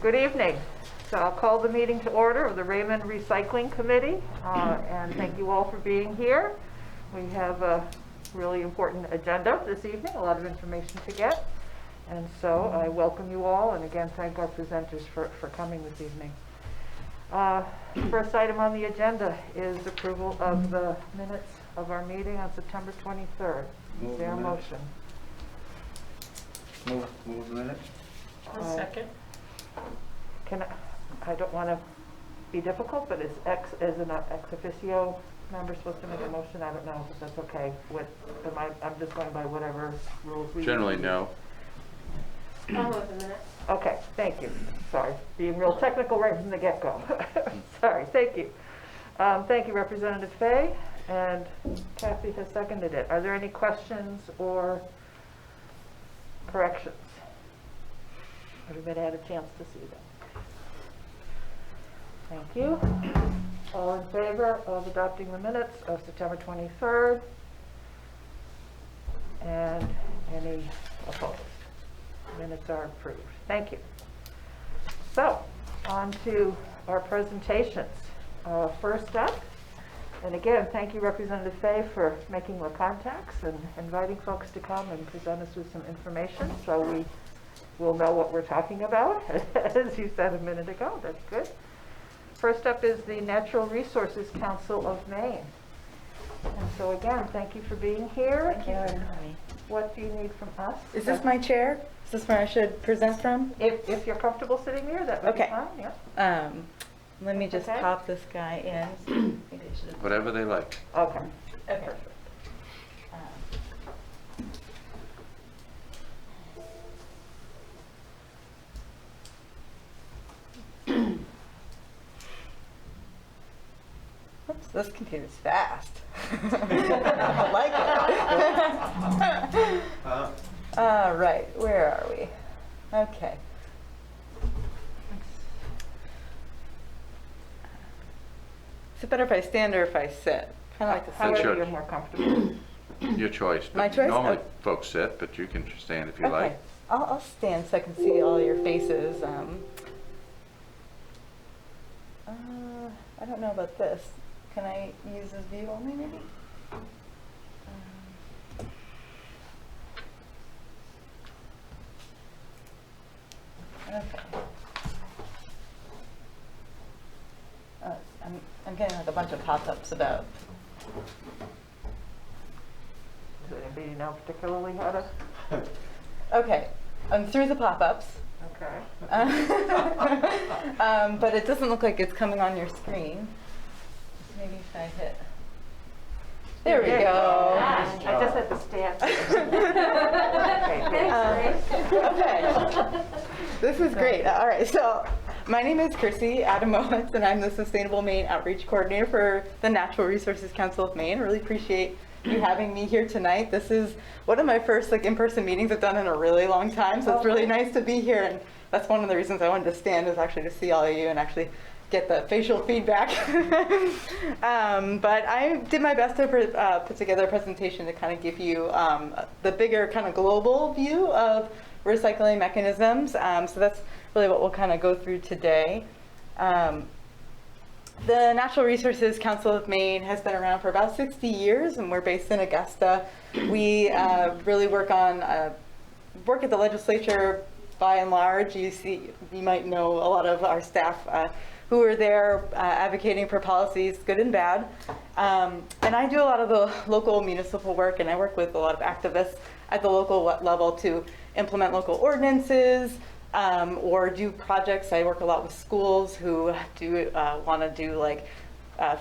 Good evening. So I'll call the meeting to order of the Raymond Recycling Committee, and thank you all for being here. We have a really important agenda this evening, a lot of information to get, and so I welcome you all, and again thank our presenters for coming this evening. First item on the agenda is approval of the minutes of our meeting on September 23rd. Is there a motion? Move the minutes. Second. I don't want to be difficult, but is an ex officio member supposed to make a motion? I don't know if that's okay. I'm just going by whatever rules we Generally, use. no. I'll move the minutes. Okay, thank you. Sorry, being real technical right from the get-go. Sorry, thank you. Thank you, Representative Fay, and Kathy has seconded it. Are there any questions or corrections? Everybody had a chance to see them. Thank you. All in favor of adopting the minutes of September 23rd? And any opposed? Minutes are approved. Thank you. So, on to our presentations. First up, and again, thank you, Representative Fay, for making the contacts and inviting folks to come and present us with some information so we will know what we're talking about, as you said a minute ago. That's good. First up is the Natural Resources Council of Maine. And so again, thank you for being here. Thank you for having me. What do you need from us? Is this my chair? Is this where I should present from? If you're comfortable sitting there, that would be Okay. fine, yeah. Let me just Okay. pop this guy in. Maybe I should have. Whatever they like. Okay. Okay. Oops, this computer's fast. I like it. All right, where are we? Okay. Is it better if I stand or if I sit? Kind of like to sit. However Sure. you're more comfortable. Your choice. My choice? Normally Oh. folks sit, but you can stand if you Okay. like. I'll stand so I can see all your faces. I don't know about this. Can I use this view only, maybe? Okay. I'm getting like a bunch of pop-ups about. Does anybody know particularly how to? Okay, I'm through the pop-ups. Okay. But it doesn't look like it's coming on your screen. Maybe if I hit. There we go. I just had to stand. Okay. This is great. All right. So my name is Chrissy Adamowitz, and I'm the Sustainable Maine Outreach Coordinator for the Natural Resources Council of Maine. I really appreciate you having me here tonight. This is one of my first in-person meetings I've done in a really long time, so it's really nice to be here. And that's one of the reasons I wanted to stand, is actually to see all of you and actually get the facial feedback. But I did my best to put together a presentation to kind of give you the bigger kind of global view of recycling mechanisms. So that's really what we'll kind of go through today. The Natural Resources Council of Maine has been around for about 60 years, and we're based in Augusta. We really work at the legislature by and large. You might know a lot of our staff who are there advocating for policies, good and bad. And I do a lot of the local municipal work, and I work with a lot of activists at the local level to implement local ordinances, or do projects. I work a lot with schools who do want to do like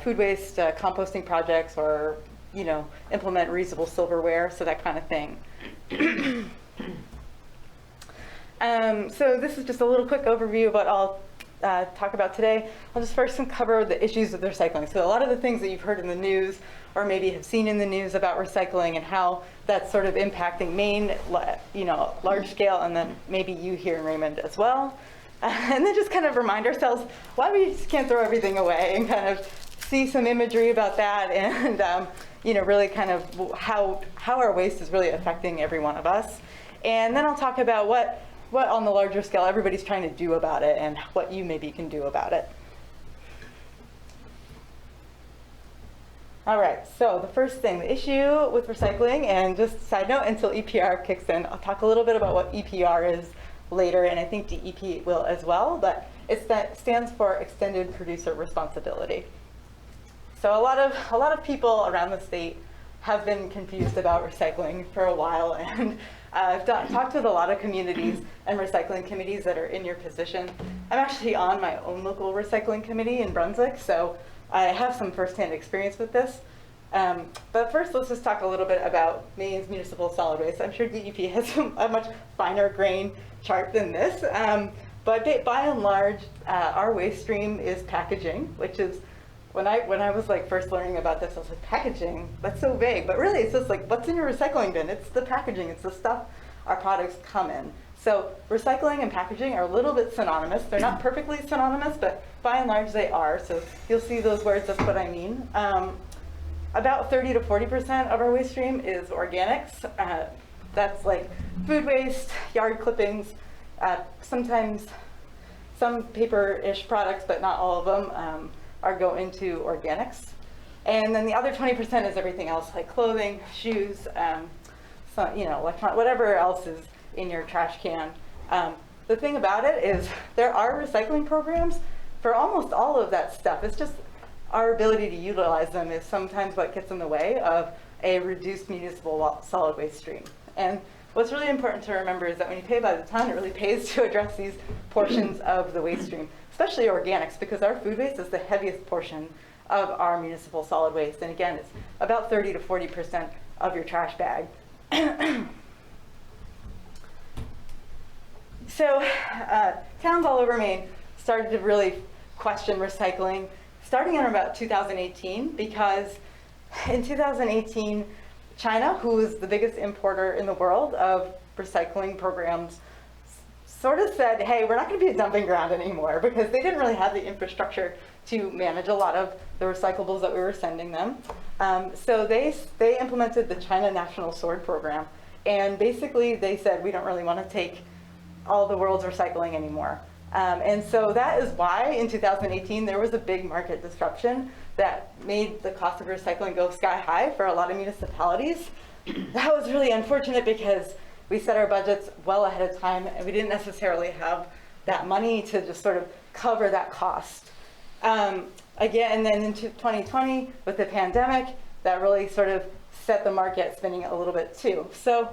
food waste composting projects, or implement reusable silverware, so that kind of thing. So this is just a little quick overview of what I'll talk about today. I'll just first cover the issues of recycling. So a lot of the things that you've heard in the news, or maybe have seen in the news about recycling and how that's sort of impacting Maine, large scale, and then maybe you here in Raymond as well. And then just kind of remind ourselves why we just can't throw everything away, and kind of see some imagery about that, and really kind of how our waste is really affecting every one of us. And then I'll talk about what what on the larger scale everybody's trying to do about it and what you maybe can do about it. All right, so the first thing, the issue with recycling, and just side note, until EPR kicks in, I'll talk a little bit about what EPR is later, and I think DEP will as well, but it stands for Extended Producer Responsibility. So a lot of people around the state have been confused about recycling for a while, and I've talked with a lot of communities and recycling committees that are in your position. I'm actually on my own local recycling committee in Brunswick, so I have some firsthand experience with this. But first, let's just talk a little bit about Maine's municipal solid waste. I'm sure DEP has a much finer grain chart than this. But by and large, our waste stream is packaging, which is, when I was like first learning about this, I was like, packaging? That's so vague. But really, it's just like, what's in your recycling bin? It's the packaging. It's the stuff our products come in. So recycling and packaging are a little bit synonymous. They're not perfectly synonymous, but by and large they are. So you'll see those words, that's what I mean. About 30 to 40% of our waste stream is organics. That's like food waste, yard clippings, sometimes some paper-ish products, but not all of them, go into organics. And then the other 20% is everything else, like clothing, shoes, electronic, whatever else is in your trash can. The thing about it is there are recycling programs for almost all of that stuff. It's just our ability to utilize them is sometimes what gets in the way of a reduced municipal solid waste stream. And what's really important to remember is that when you pay by the ton, it really pays to address these portions of the waste stream, especially organics, because our food waste is the heaviest portion of our municipal solid waste. And again, it's about 30 to 40% of your trash bag. So towns all over Maine started to really question recycling starting in about 2018, because in 2018, China, who is the biggest importer in the world of recycling programs, sort of said, hey, we're not going to be a dumping ground anymore, because they didn't really have the infrastructure to manage a lot of the recyclables that we were sending them. So they implemented the China National Sword Program, and basically they said, we don't really want to take all the world's recycling anymore. And so that is why in 2018 there was a big market disruption that made the cost of recycling go sky high for a lot of municipalities. That was really unfortunate because we set our budgets well ahead of time and we didn't necessarily have that money to just sort of cover that cost. Again, and then into 2020 with the pandemic, that really sort of set the market spinning a little bit too. So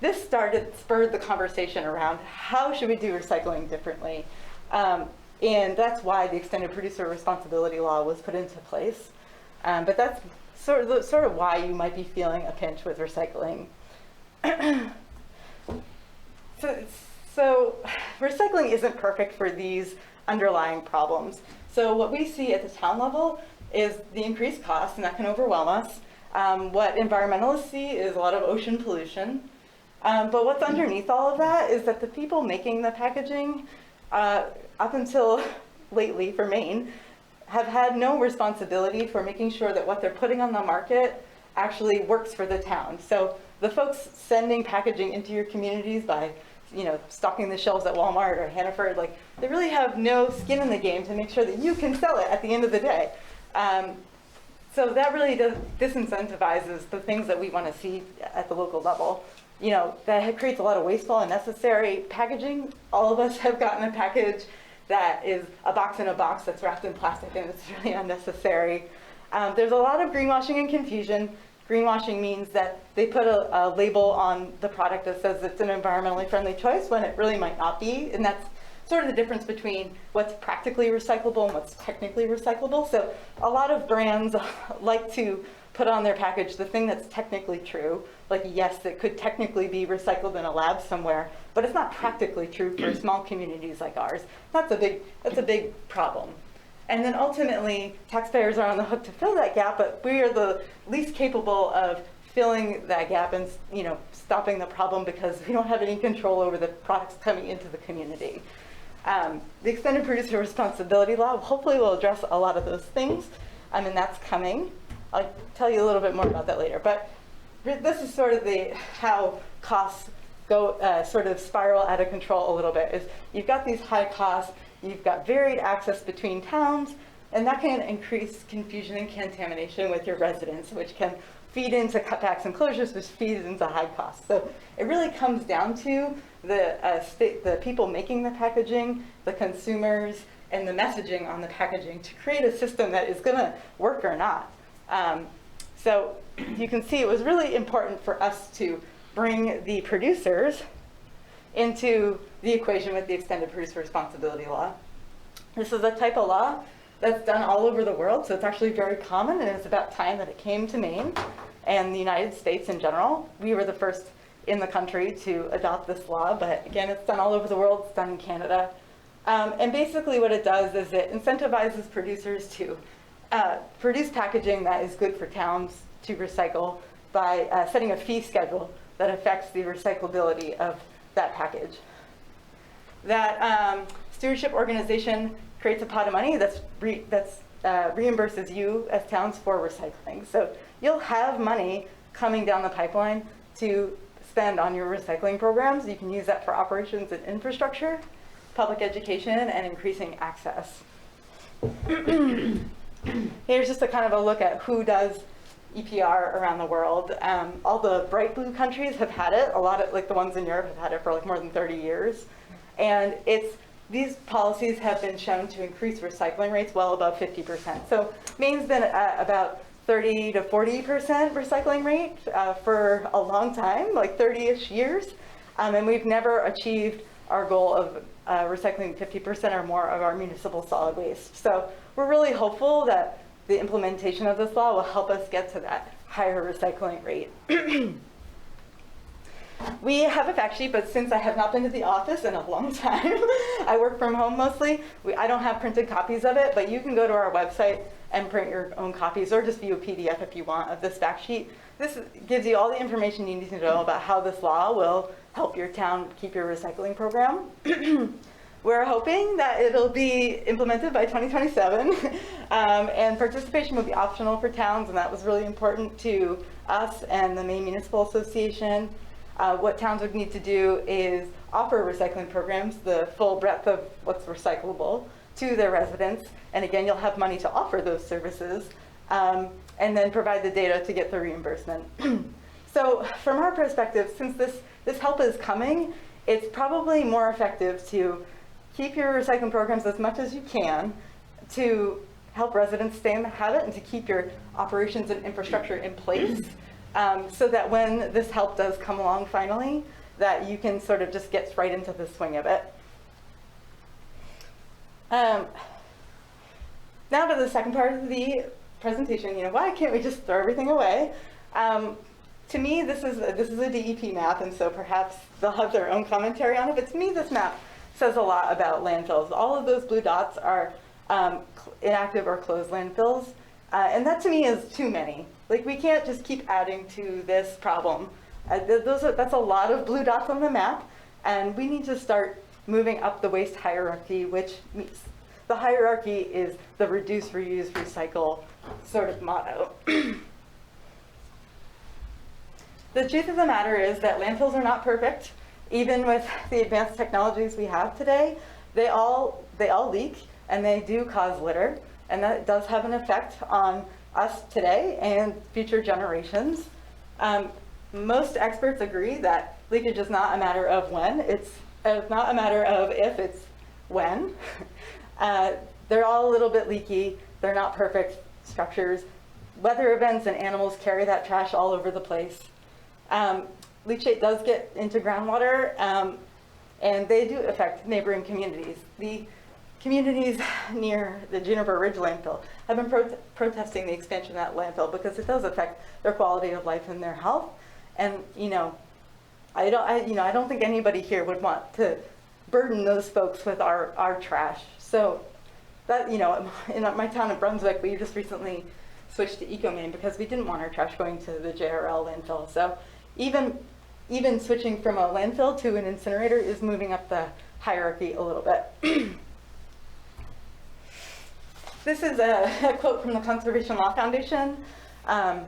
this spurred the conversation around how should we do recycling differently? And that's why the Extended Producer Responsibility Law was put into place. But that's sort of why you might be feeling a pinch with recycling. So recycling isn't perfect for these underlying problems. So what we see at the town level is the increased cost, and that can overwhelm us. What environmentalists see is a lot of ocean pollution. But what's underneath all of that is that the people making the packaging, up until lately for Maine, have had no responsibility for making sure that what they're putting on the market actually works for the town. So the folks sending packaging into your communities by, stocking the shelves at Walmart or Hannaford, like, they really have no skin in the game to make sure that you can sell it at the end of the day. So that really disincentivizes the things that we want to see at the local level. That creates a lot of wasteful and unnecessary packaging. All of us have gotten a package that is a box in a box that's wrapped in plastic, and it's really unnecessary. There's a lot of greenwashing and confusion. Greenwashing means that they put a label on the product that says it's an environmentally friendly choice when it really might not be, and that's sort of the difference between what's practically recyclable and what's technically recyclable. So a lot of brands like to put on their package the thing that's technically true, like yes, it could technically be recycled in a lab somewhere, but it's not practically true for small communities like ours. That's a big problem. And then ultimately, taxpayers are on the hook to fill that gap, but we are the least capable of filling that gap and stopping the problem because we don't have any control over the products coming into the community. The Extended Producer Responsibility Law hopefully will address a lot of those things, and that's coming. I'll tell you a little bit more about that later. But this is sort of how costs go sort of spiral out of control a little bit. Is you've got these high costs, you've got varied access between towns, and that can increase confusion and contamination with your residents, which can feed into cutbacks and closures, which feeds into high costs. So it really comes down to the people making the packaging, the consumers, and the messaging on the packaging to create a system that is going to work or not. So you can see it was really important for us to bring the producers into the equation with the extended producer responsibility law. This is a type of law that's done all over the world, so it's actually very common, and it's about time that it came to Maine and the United States in general. We were the first in the country to adopt this law, but again, it's done all over the world. It's done in Canada. And basically what it does is it incentivizes producers to produce packaging that is good for towns to recycle by setting a fee schedule that affects the recyclability of that package. That stewardship organization creates a pot of money that reimburses you as towns for recycling. So you'll have money coming down the pipeline to spend on your recycling programs. You can use that for operations and infrastructure, public education, and increasing access. Here's just a kind of a look at who does EPR around the world. All the bright blue countries have had it. A lot of, like the ones in Europe, have had it for like more than 30 years. And these policies have been shown to increase recycling rates well above 50%. So Maine's been at about 30 to 40% recycling rate for a long time, like 30-ish years. And we've never achieved our goal of recycling 50% or more of our municipal solid waste. So we're really hopeful that the implementation of this law will help us get to that higher recycling rate. We have a fact sheet, but since I have not been to the office in a long time, I work from home mostly, I don't have printed copies of it, but you can go to our website and print your own copies, or just view a PDF if you want of this fact sheet. This gives you all the information you need to know about how this law will help your town keep your recycling program. We're hoping that it'll be implemented by 2027, and participation will be optional for towns, and that was really important to us and the Maine Municipal Association. What towns would need to do is offer recycling programs, the full breadth of what's recyclable, to their residents. And again, you'll have money to offer those services, and then provide the data to get the reimbursement. So from our perspective, since this help is coming, it's probably more effective to keep your recycling programs as much as you can to help residents stay in the habit and to keep your operations and infrastructure in place, so that when this help does come along finally, that you can sort of just get right into the swing of it. Now to the second part of the presentation, why can't we just throw everything away? To me, this is a DEP map, and so perhaps they'll have their own commentary on it, but to me, this map says a lot about landfills. All of those blue dots are inactive or closed landfills, and that to me is too many. Like, we can't just keep adding to this problem. That's a lot of blue dots on the map, and we need to start moving up the waste hierarchy, which means the hierarchy is the reduce, reuse, recycle sort of motto. The truth of the matter is that landfills are not perfect. Even with the advanced technologies we have today, they all leak, and they do cause litter, and that does have an effect on us today and future generations. Most experts agree that leakage is not a matter of when, it's not a matter of if, it's when. They're all a little bit leaky, they're not perfect structures. Weather events and animals carry that trash all over the place. Leachate does get into groundwater, and they do affect neighboring communities. The communities near the Juniper Ridge landfill have been protesting the expansion of that landfill because it does affect their quality of life and their health. And I don't think anybody here would want to burden those folks with our trash. So that, in my town of Brunswick, we just recently switched to EcoMaine because we didn't want our trash going to the JRL landfill. So even switching from a landfill to an incinerator is moving up the hierarchy a little bit. This is a quote from the Conservation Law Foundation. I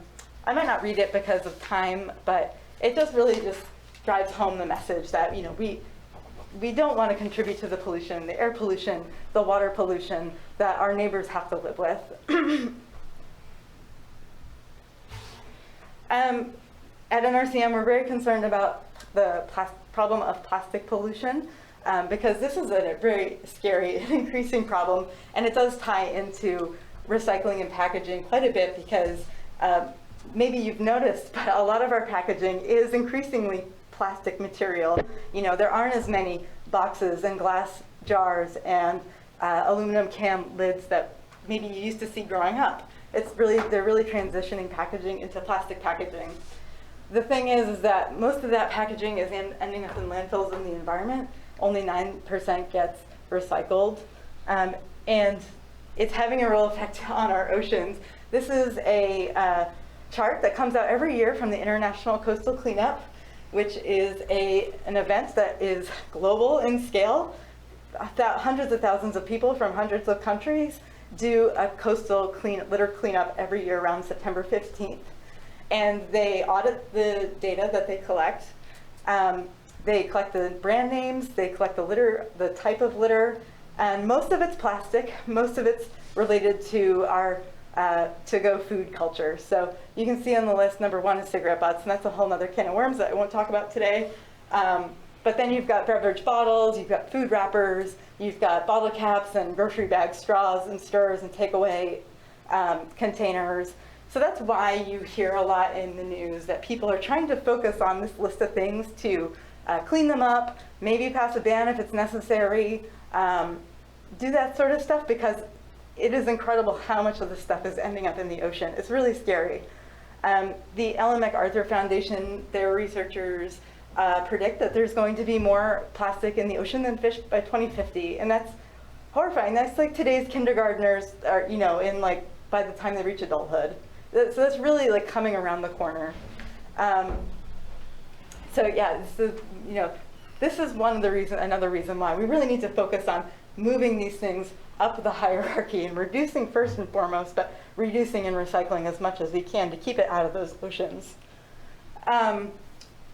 might not read it because of time, but it just really just drives home the message that, you know, we don't want to contribute to the pollution, the air pollution, the water pollution that our neighbors have to live with. At NRCM, we're very concerned about the problem of plastic pollution because this is a very scary and increasing problem, and it does tie into recycling and packaging quite a bit because maybe you've noticed, but a lot of our packaging is increasingly plastic material. You know, there aren't as many boxes and glass jars and aluminum can lids that maybe you used to see growing up. They're really transitioning packaging into plastic packaging. The thing is that most of that packaging is ending up in landfills in the environment. Only 9% gets recycled. And it's having a real effect on our oceans. This is a chart that comes out every year from the International Coastal Cleanup, which is an event that is global in scale. Hundreds of thousands of people from hundreds of countries do a coastal litter cleanup every year around September 15th. And they audit the data that they collect. They collect the brand names, they collect the litter, the type of litter, and most of it's plastic, most of it's related to our to-go food culture. So you can see on the list, number 1 is cigarette butts, and that's a whole other can of worms that I won't talk about today. But then you've got beverage bottles, you've got food wrappers, you've got bottle caps and grocery bag straws and stirrers and takeaway containers. So that's why you hear a lot in the news that people are trying to focus on this list of things to clean them up, maybe pass a ban if it's necessary, do that sort of stuff, because it is incredible how much of this stuff is ending up in the ocean. It's really scary. The Ellen MacArthur Foundation, their researchers predict that there's going to be more plastic in the ocean than fish by 2050, and that's horrifying. That's like today's kindergartners are, you know, in like by the time they reach adulthood. So that's really like coming around the corner. So yeah, this is another reason why we really need to focus on moving these things up the hierarchy and reducing first and foremost, but reducing and recycling as much as we can to keep it out of those oceans.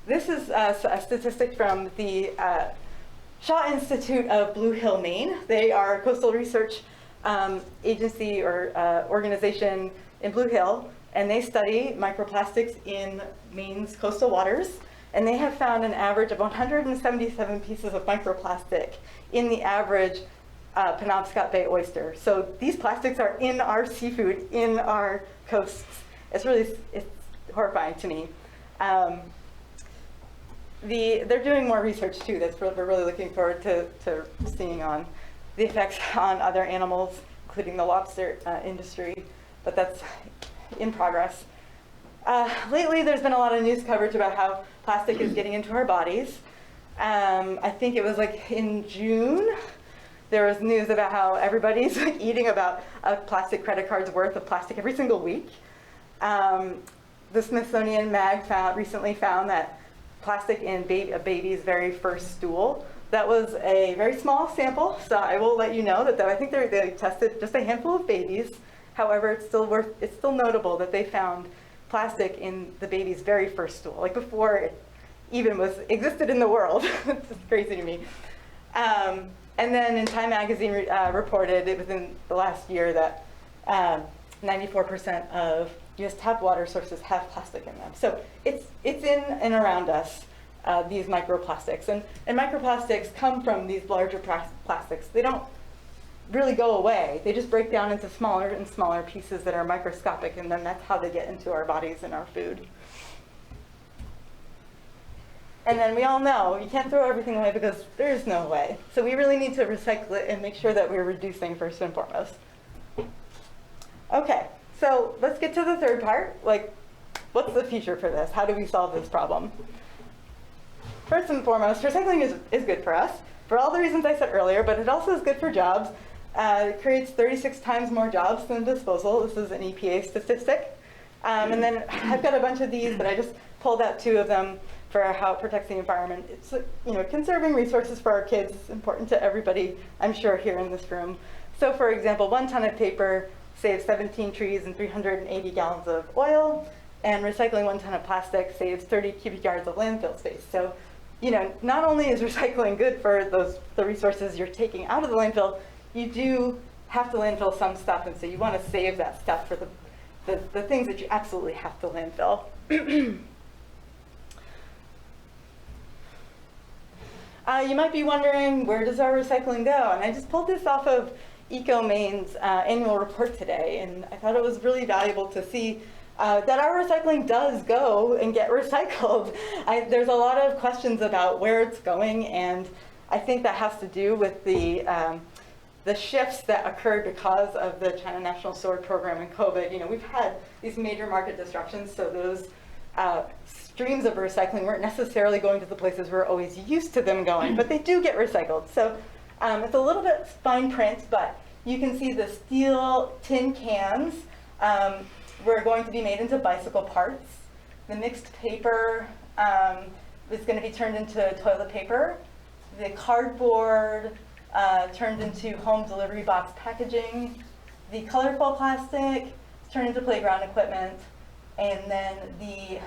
This is a statistic from the Shaw Institute of Blue Hill, Maine. They are a coastal research agency or organization in Blue Hill, and they study microplastics in Maine's coastal waters, and they have found an average of 177 pieces of microplastic in the average Penobscot Bay oyster. So these plastics are in our seafood, in our coasts. It's horrifying to me. They're doing more research too. We're really looking forward to seeing on the effects on other animals, including the lobster industry, but that's in progress. Lately, there's been a lot of news coverage about how plastic is getting into our bodies. I think it was like in June, there was news about how everybody's eating about a plastic credit card's worth of plastic every single week. The Smithsonian Mag recently found that plastic in a baby's very first stool. That was a very small sample, so I will let you know that I think they tested just a handful of babies. However, it's still notable that they found plastic in the baby's very first stool, like before it even existed in the world. It's just crazy to me. And then in Time Magazine reported within the last year that 94% of U.S. tap water sources have plastic in them. So it's in and around us, these microplastics. And microplastics come from these larger plastics. They don't really go away. They just break down into smaller and smaller pieces that are microscopic, and then that's how they get into our bodies and our food. And then we all know you can't throw everything away because there's no way. So we really need to recycle it and make sure that we're reducing first and foremost. Okay, so let's get to the third part. Like, what's the future for this? How do we solve this problem? First and foremost, recycling is good for us for all the reasons I said earlier, but it also is good for jobs. It creates 36 times more jobs than disposal. This is an EPA statistic. And then I've got a bunch of these, but I just pulled out 2 of them for how it protects the environment. It's, conserving resources for our kids is important to everybody, I'm sure, here in this room. So for example, 1 ton of paper saves 17 trees and 380 gallons of oil. and recycling 1 ton of plastic saves 30 cubic yards of landfill space. So, you know, not only is recycling good for the resources you're taking out of the landfill, you do have to landfill some stuff, and so you want to save that stuff for the things that you absolutely have to landfill. You might be wondering, where does our recycling go? And I just pulled this off of Maine's annual report today, and I thought it was really valuable to see that our recycling does go and get recycled. There's a lot of questions about where it's going, and I think that has to do with the shifts that occurred because of the China National Sword Program and COVID. You know, we've had these major market disruptions, so those streams of recycling weren't necessarily going to the places we're always used to them going, but they do get recycled. So it's a little bit fine print, but you can see the steel tin cans were going to be made into bicycle parts. The mixed paper is going to be turned into toilet paper. The cardboard turned into home delivery box packaging. The colorful plastic turned into playground equipment. And then the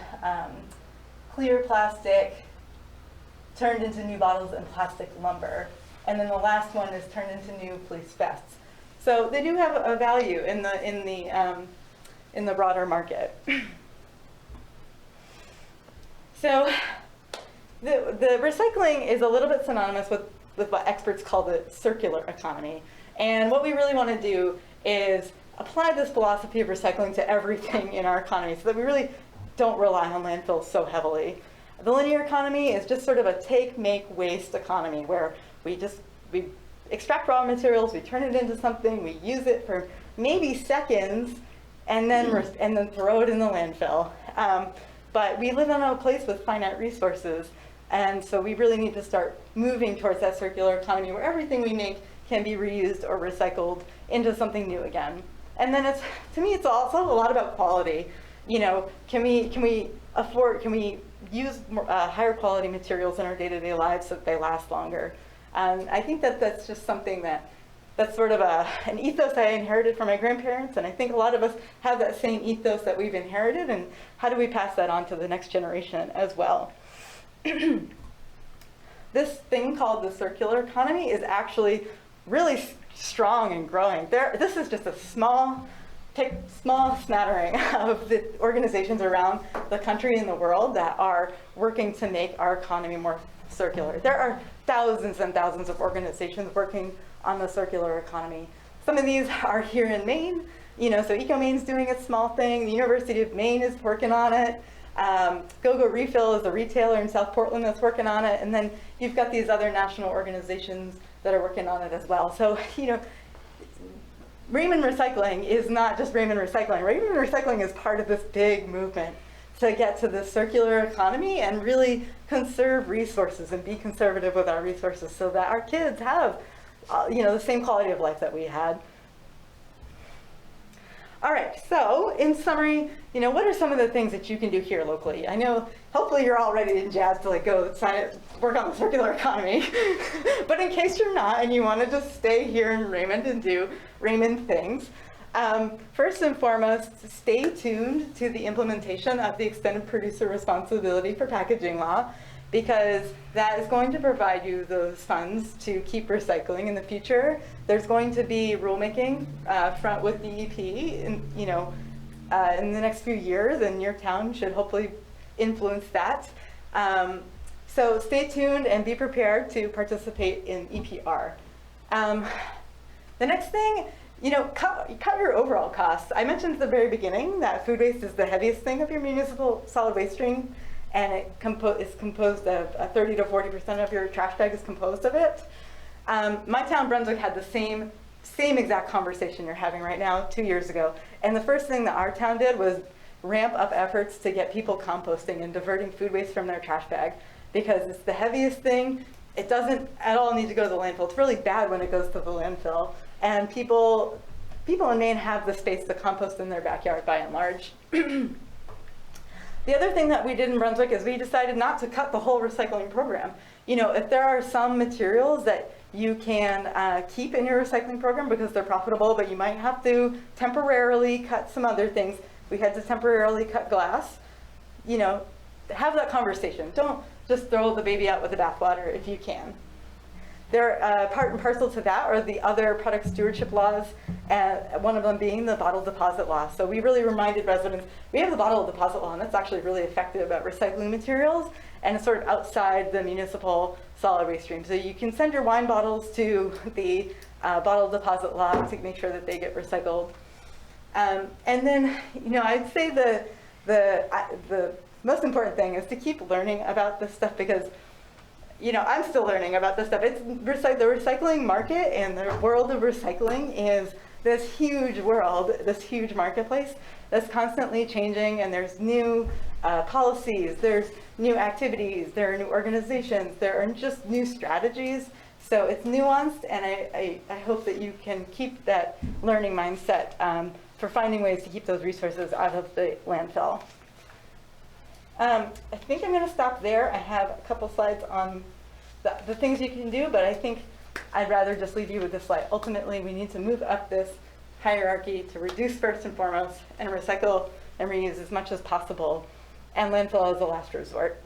clear plastic turned into new bottles and plastic lumber. And then the last one is turned into new police vests. So they do have a value in the broader market. So the recycling is a little bit synonymous with what experts call the circular economy. And what we really want to do is apply this philosophy of recycling to everything in our economy so that we really don't rely on landfills so heavily. The linear economy is just sort of a take, make, waste economy where we extract raw materials, we turn it into something, we use it for maybe seconds, and then throw it in the landfill. But we live in a place with finite resources, and so we really need to start moving towards that circular economy where everything we make can be reused or recycled into something new again. And then to me, it's also a lot about quality. You know, can we use higher quality materials in our day-to-day lives so that they last longer? And I think that's just something that's sort of an ethos I inherited from my grandparents, and I think a lot of us have that same ethos that we've inherited, and how do we pass that on to the next generation as well? This thing called the circular economy is actually really strong and growing. This is just a small smattering of the organizations around the country and the world that are working to make our economy more circular. There are thousands and thousands of organizations working on the circular economy. Some of these are here in Maine, you know, so Maine's doing a small thing. The University of Maine is working on it. Go-Go Refill is a retailer in South Portland that's working on it. And then you've got these other national organizations that are working on it as well. So, you know, Raymond Recycling is not just Raymond Recycling. Raymond Recycling is part of this big movement to get to the circular economy and really conserve resources and be conservative with our resources so that our kids have, you know, the same quality of life that we had. All right, so in summary, you know, what are some of the things that you can do here locally? I know, hopefully you're all ready and jazzed to like go work on the circular economy. But in case you're not and you want to just stay here in Raymond and do Raymond things, first and foremost, stay tuned to the implementation of the extended producer responsibility for packaging law, because that is going to provide you those funds to keep recycling in the future. There's going to be rulemaking with DEP in the next few years, and your town should hopefully influence that. So stay tuned and be prepared to participate in EPR. The next thing, you know, cut your overall costs. I mentioned at the very beginning that food waste is the heaviest thing of your municipal solid waste stream, and it is composed of 30 to 40% of your trash bag is composed of it. My town, Brunswick, had the same exact conversation you're having right now 2 years ago. And the first thing that our town did was ramp up efforts to get people composting and diverting food waste from their trash bag, because it's the heaviest thing. It doesn't at all need to go to the landfill. It's really bad when it goes to the landfill. And people in Maine have the space to compost in their backyard by and large. The other thing that we did in Brunswick is we decided not to cut the whole recycling program. You know, if there are some materials that you can keep in your recycling program because they're profitable, but you might have to temporarily cut some other things, we had to temporarily cut glass, you know, have that conversation. Don't just throw the baby out with the bathwater if you can. There, part and parcel to that are the other product stewardship laws, one of them being the bottle deposit law. So we really reminded residents, we have the bottle deposit law, and that's actually really effective about recycling materials, and it's sort of outside the municipal solid waste stream. So you can send your wine bottles to the bottle deposit law to make sure that they get recycled. And then, you know, I'd say the most important thing is to keep learning about this stuff, because you know, I'm still learning about this stuff. It's the recycling market and the world of recycling is this huge world, this huge marketplace that's constantly changing, and there's new policies, there's new activities, there are new organizations, there are just new strategies. So it's nuanced, and I hope that you can keep that learning mindset for finding ways to keep those resources out of the landfill. I think I'm going to stop there. I have a couple slides on the things you can do, but I think I'd rather just leave you with this slide. Ultimately, we need to move up this hierarchy to reduce first and foremost, and recycle and reuse as much as possible, and landfill as a last resort.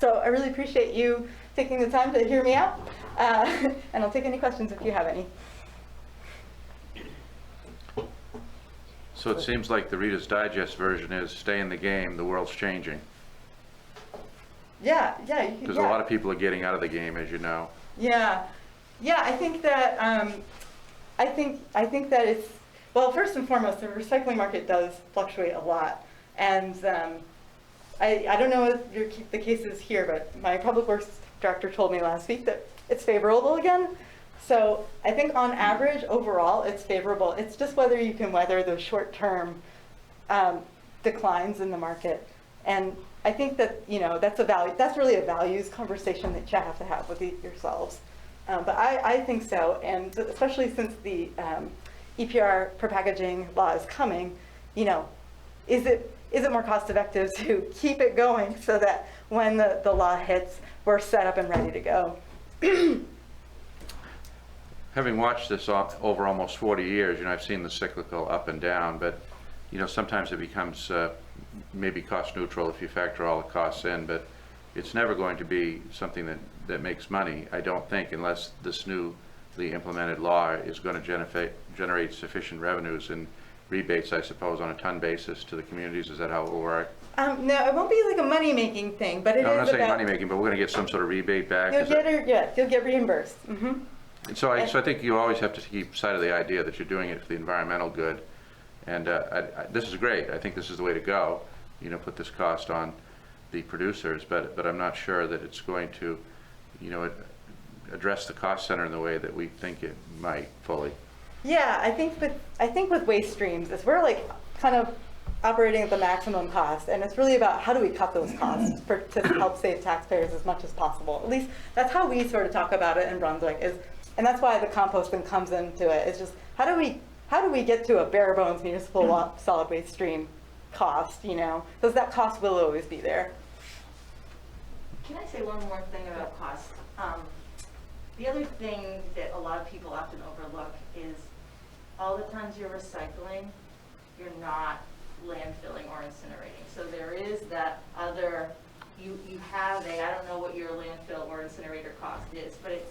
So I really appreciate you taking the time to hear me out, and I'll take any questions if you have any. So it seems like the Reader's Digest version is stay in the game, the world's changing. Yeah. Because a lot of people are getting out of the game, as you know. Yeah. I think that I think that it's, well, first and foremost, the recycling market does fluctuate a lot, and I don't know if the case is here, but my public works director told me last week that it's favorable again. So I think on average, overall, it's favorable. It's just whether you can weather those short-term declines in the market. And I think that, you know, that's really a values conversation that you have to have with yourselves. But I think so, and especially since the EPR per packaging law is coming, you know, is it more cost effective to keep it going so that when the law hits, we're set up and ready to go? Having watched this over almost 40 years, you know, I've seen the cyclical up and down, but, you know, sometimes it becomes maybe cost neutral if you factor all the costs in, but it's never going to be something that makes money, I don't think, unless this newly implemented law is going to generate sufficient revenues and rebates, I suppose, on a ton basis to the communities. Is that how it will work? No, it won't be like a money-making thing, but it No, is I'm not saying about, money-making, but we're going to get some sort of rebate back. you'll get reimbursed. So I think you always have to keep sight of the idea that you're doing it for the environmental good. And this is great. I think this is the way to go. You know, put this cost on the producers, but I'm not sure that it's going to, you know, address the cost center in the way that we think it might fully. Yeah, I think with waste streams, is we're like kind of operating at the maximum cost, and it's really about how do we cut those costs to help save taxpayers as much as possible. At least that's how we sort of talk about it in Brunswick, and that's why the composting comes into it. It's just how do we get to a bare bones municipal solid waste stream cost, you know, because that cost will always be there. Can I say one more thing about cost? The other thing that a lot of people often overlook is all the tons you're recycling, you're not landfilling or incinerating. So there is that other, you have I don't know what your landfill or incinerator cost is, but it's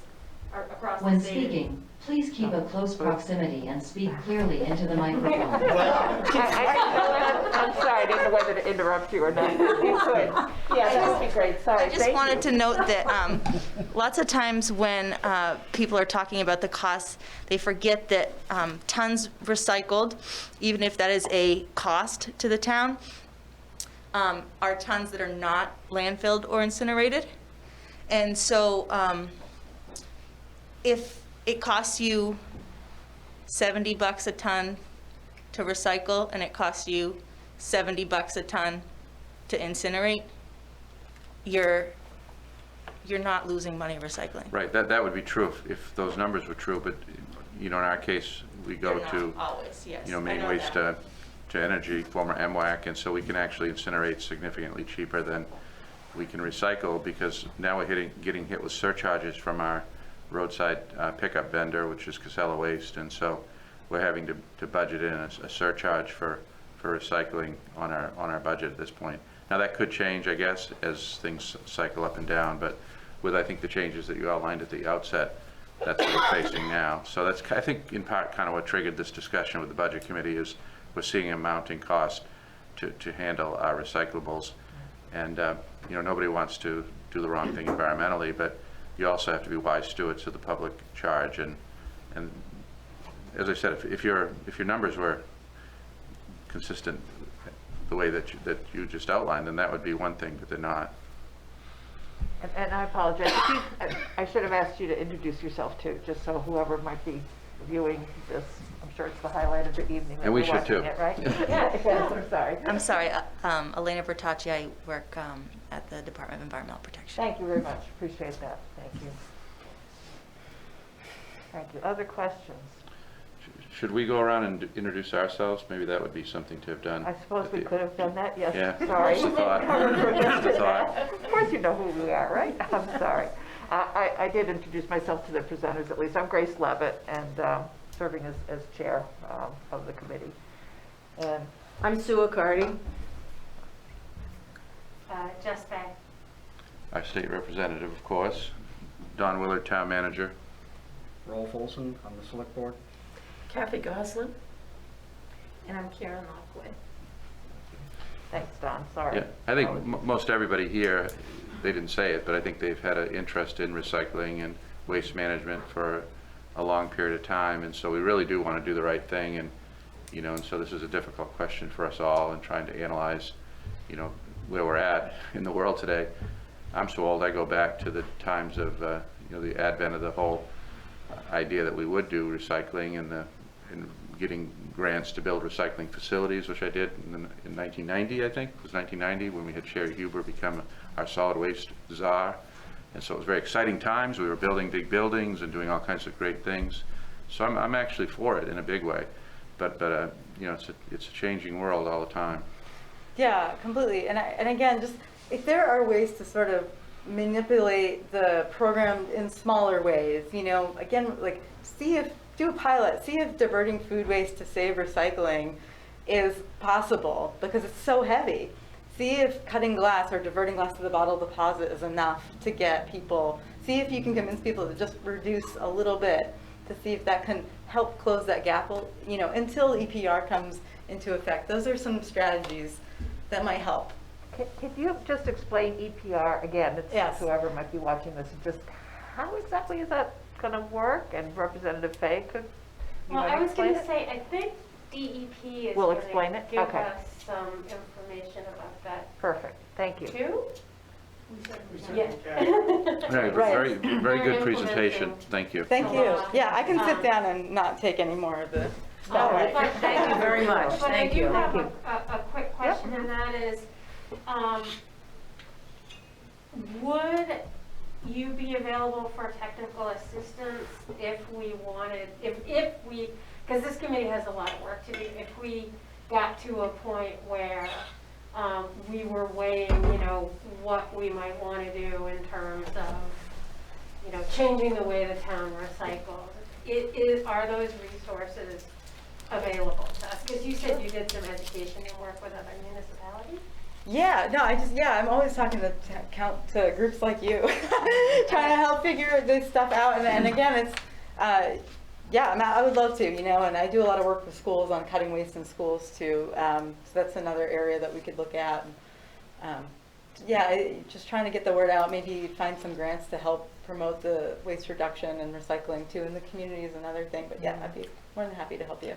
across When the state. speaking, please keep a close proximity and speak clearly into the microphone. I'm sorry, I didn't know whether to interrupt you or not. You could. Yeah, that would be great. Sorry. I just wanted to note that lots of times when people are talking about the costs, they forget that tons recycled, even if that is a cost to the town, are tons that are not landfilled or incinerated. And so if it costs you $70 a ton to recycle and it costs you $70 a ton to incinerate, you're not losing money recycling. Right, that would be true if those numbers were true, but, you know, in our case, we go They're to, not always, yes. you know, I Maine know Waste that. to Energy, former MWAC, and so we can actually incinerate significantly cheaper than we can recycle, because now we're getting hit with surcharges from our roadside pickup vendor, which is Casella Waste, and so we're having to budget in a surcharge for for recycling on our budget at this point. Now, that could change, I guess, as things cycle up and down, but with, I think, the changes that you outlined at the outset, that's what we're facing now. So that's, I think, in part, kind of what triggered this discussion with the Budget Committee is we're seeing a mounting cost to handle our recyclables. And, you know, nobody wants to do the wrong thing environmentally, but you also have to be wise stewards of the public charge. And as I said, if your numbers were consistent the way that you just outlined, then that would be one thing, but they're not. And I apologize. I should have asked you to introduce yourself too, just so whoever might be viewing this, I'm sure it's the highlight of the evening. And we that we're should too. watching it, right? Yes, I'm sorry. I'm sorry, Elena Bertacci. I work at the Department of Environmental Protection. Thank you very much. Appreciate that. Thank you. Thank you. Other questions? Should we go around and introduce ourselves? Maybe that would be something to have done. I suppose we could have done that, yes. Yeah, Sorry. just a thought. Just a thought. Of course you know who we are, right? I'm sorry. I did introduce myself to the presenters at least. I'm Grace Levitt, and serving as chair of the committee. And I'm Sue Accardi. Jess Bay. Our state representative, of course. Don Willard, town manager. Rolf Olson on the select board. Kathy Goslin. And I'm Karen Lockwood. thanks, Don. Sorry. Yeah, I think most everybody here, they didn't say it, but I think they've had an interest in recycling and waste management for a long period of time, and so we really do want to do the right thing, and you know, and so this is a difficult question for us all, and trying to analyze, you know, where we're at in the world today. I'm so old, I go back to the times of you know, the advent of the whole idea that we would do recycling and getting grants to build recycling facilities, which I did in 1990, I think. It was 1990 when we had Sherry Huber become our solid waste czar. And so it was very exciting times. We were building big buildings and doing all kinds of great things. So I'm actually for it in a big way. But you know, it's a changing world all the time. Yeah, completely. And again, just if there are ways to sort of manipulate the program in smaller ways, you know, again, like do a pilot, see if diverting food waste to save recycling is possible, because it's so heavy. See if cutting glass or diverting glass to the bottle deposit is enough to get people, see if you can convince people to just reduce a little bit, to see if that can help close that gap, you know, until EPR comes into effect. Those are some strategies that might help. Could you just explain EPR again? It's Yes. whoever might be watching this, just how exactly is that going to work? And Representative Fay, could you Well, might I was explain going to it? say, I think DEP is Will going explain to it? give Okay. us some information about that Perfect. Thank you. too. Right, Right. very good We're presentation. implementing. Thank you. Thank you. Yeah, I can sit down and not take any more of the All right. But- Thank you very much. But I Thank do you. have Thank a quick question, and that is, would you be available for technical assistance if we wanted, if we, because this committee has a lot of work to do, if we got to a point where we were weighing, you know, what we might want to do in terms of, you know, changing the way the town recycles. Are those resources available to us? Because you said you did some education and work with other municipalities. Yeah, no, I'm always talking to groups like you, trying to help figure this stuff out. And again, it's, I would love to, you know, and I do a lot of work with schools on cutting waste in schools too. So that's another area that we could look at. Just trying to get the word out, maybe find some grants to help promote the waste reduction and recycling too in the community is another thing. But yeah, I'd be more than happy to help you.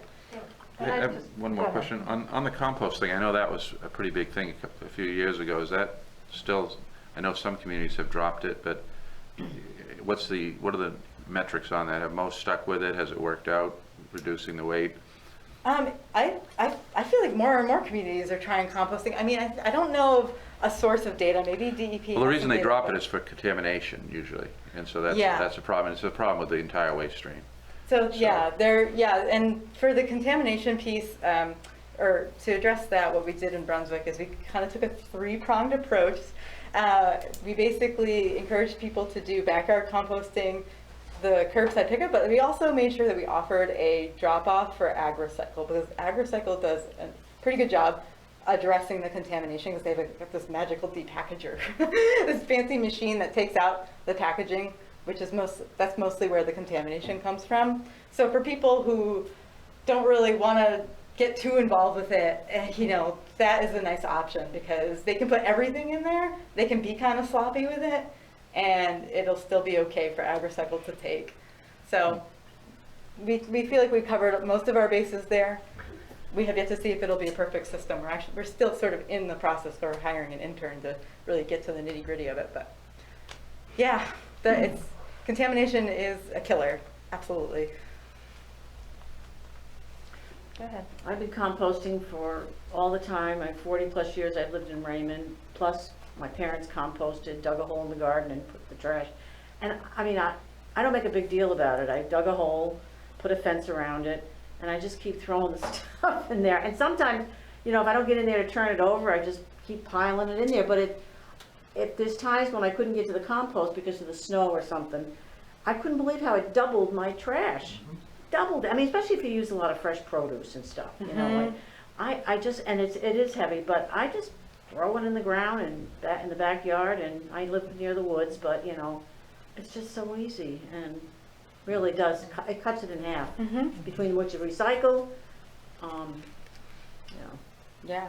I have one more question. On the compost thing, I know that was a pretty big thing a few years ago. Is that still, I know some communities have dropped it, but what are the metrics on that? Have most stuck with it? Has it worked out, reducing the weight? I feel like more and more communities are trying composting. I mean, I don't know of a source of data, maybe DEP. Well, the reason they drop it is is for contamination usually, and so Yeah. that's a problem. It's a problem with the entire waste stream. So and for the contamination piece, or to address that, what we did in Brunswick is we kind of took a three-pronged approach. We basically encouraged people to do backyard composting, the curbside pickup, but we also made sure that we offered a drop-off for AgRecycle, because AgRecycle does a pretty good job addressing the contamination because they have this magical depackager, this fancy machine that takes out the packaging, which is that's mostly where the contamination comes from. So for people who don't really want to get too involved with it, that is a nice option because they can put everything in there. They can be kind of sloppy with it, and it'll still be okay for AgriCycle to take. So we feel like we've covered most of our bases there. We have yet to see if it'll be a perfect system. We're still sort of in the process for hiring an intern to really get to the nitty gritty of it. But yeah, contamination is a killer, absolutely. Go ahead. I've been composting for all the time. I have 40 plus years I've lived in Raymond, plus my parents composted, dug a hole in the garden and put the trash. And I mean, I don't make a big deal about it. I dug a hole, put a fence around it, and I just keep throwing the stuff in there. And sometimes, if I don't get in there to turn it over, I just keep piling it in there. But if there's times when I couldn't get to the compost because of the snow or something, I couldn't believe how it doubled my trash. Doubled. I mean, especially if you use a lot of fresh produce and stuff, like, I just, and it is heavy, but I just throw it in the ground and in the backyard, and I live near the woods, but it's just so easy and really does, it cuts it in half between what you recycle, Yeah,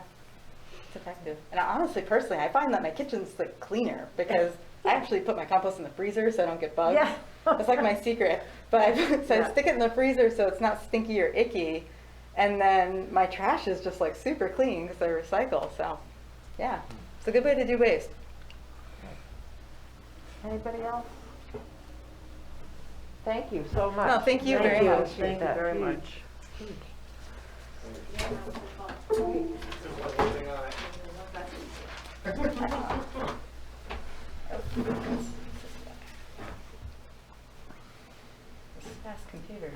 it's effective. And honestly, personally, I find that my kitchen's like cleaner because I actually put my compost in the freezer so I don't get bugs. Yeah. It's like my secret. But I stick it in the freezer so it's not stinky or icky. And then my trash is just like super clean because I recycle. So yeah, it's a good way to do waste. Anybody else? Thank you so much. No, thank you very much. Thank you very much. Fast computers.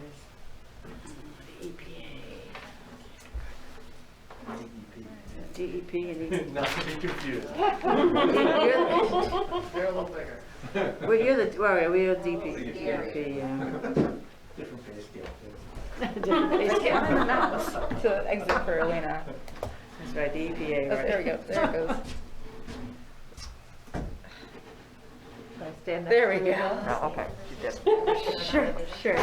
DEP and Not to be confused. They're a little bigger. You're the DP. Different pay scale. I'm in the mouse to exit for Elena. That's right, the EPA, Oh, right? there we go. There it goes. Can I stand next There we to you go. now? No, okay. You did. Sure.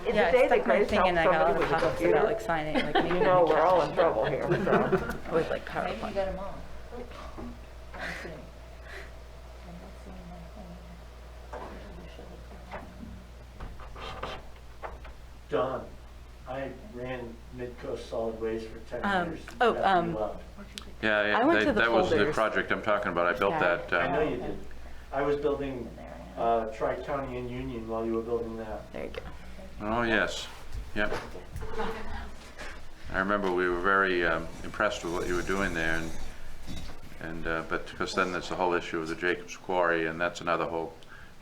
It's Yeah, a day it's that like my Grace thing, helped and I got a lot somebody of with a pop-ups computer. about like signing, like making You know an we're all account. in trouble here, so. With like Maybe you PowerPoint. got them all. Don, I ran Midcoast Solid Waste for 10 years. oh, after you left. Yeah, I went to the that was the folders. project I'm talking about. I built Yeah. that. I know you did. I was building Tri-County and Union while you were building that. There you go. Oh, yes. Yep. I remember we were very impressed with what you were doing there, but because then there's the whole issue of the Jacobs Quarry, and that's another whole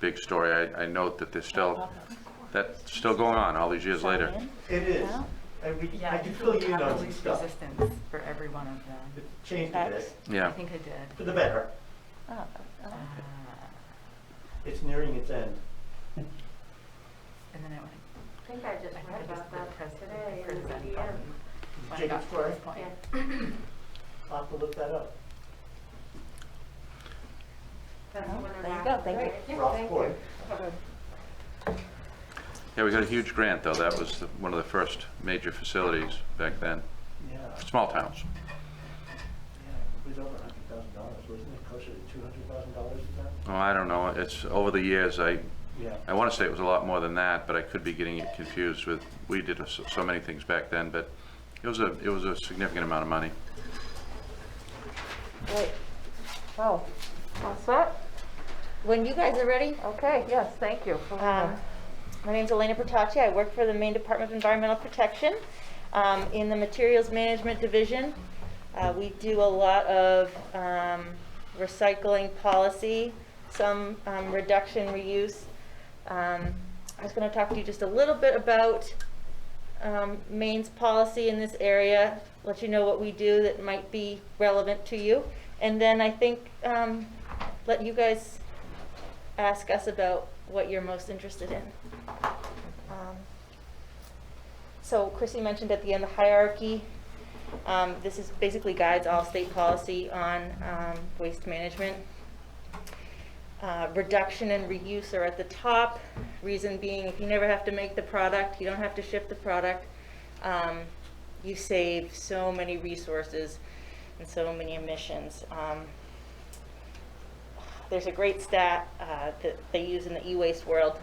big story. I note that that's still going on all these years later. It is. I can fill you in on some stuff. Resistance for every one of them. It changed a bit, I Yeah. think I did. for the better. It's nearing its end. And then it went. I think I just I think read it was about the that president, today in the president DDM. button when I Jacobs got to Quarry? this point. Yeah. I'll have to look that up. That's the one There you I'm go. after, Thank you. right? Yeah, Ross thank Quarry. you. Yeah, we got a huge grant, though. That was one of the first major facilities back then. Yeah. Small towns. Yeah, it was over $100,000, wasn't it? Closer to $200,000 at that? Oh, I don't know. It's over the years. I Yeah. want to say it was a lot more than that, but I could be getting it confused with, we did so many things back then, but it was a significant amount of money. Great. Well, all set? When you guys are ready, Okay, yes, thank you. my name's Elena Bertacci. I work for the Maine Department of Environmental Protection in the Materials Management Division. We do a lot of recycling policy, some reduction, reuse. I was going to talk to you just a little bit about Maine's policy in this area, let you know what we do that might be relevant to you, and then I think let you guys ask us about what you're most interested in. So Chrissy mentioned at the end the hierarchy. This is basically guides all state policy on waste management. Reduction and reuse are at the top. Reason being, if you never have to make the product, you don't have to ship the product, you save so many resources and so many emissions. There's a great stat that they use in the e-waste world.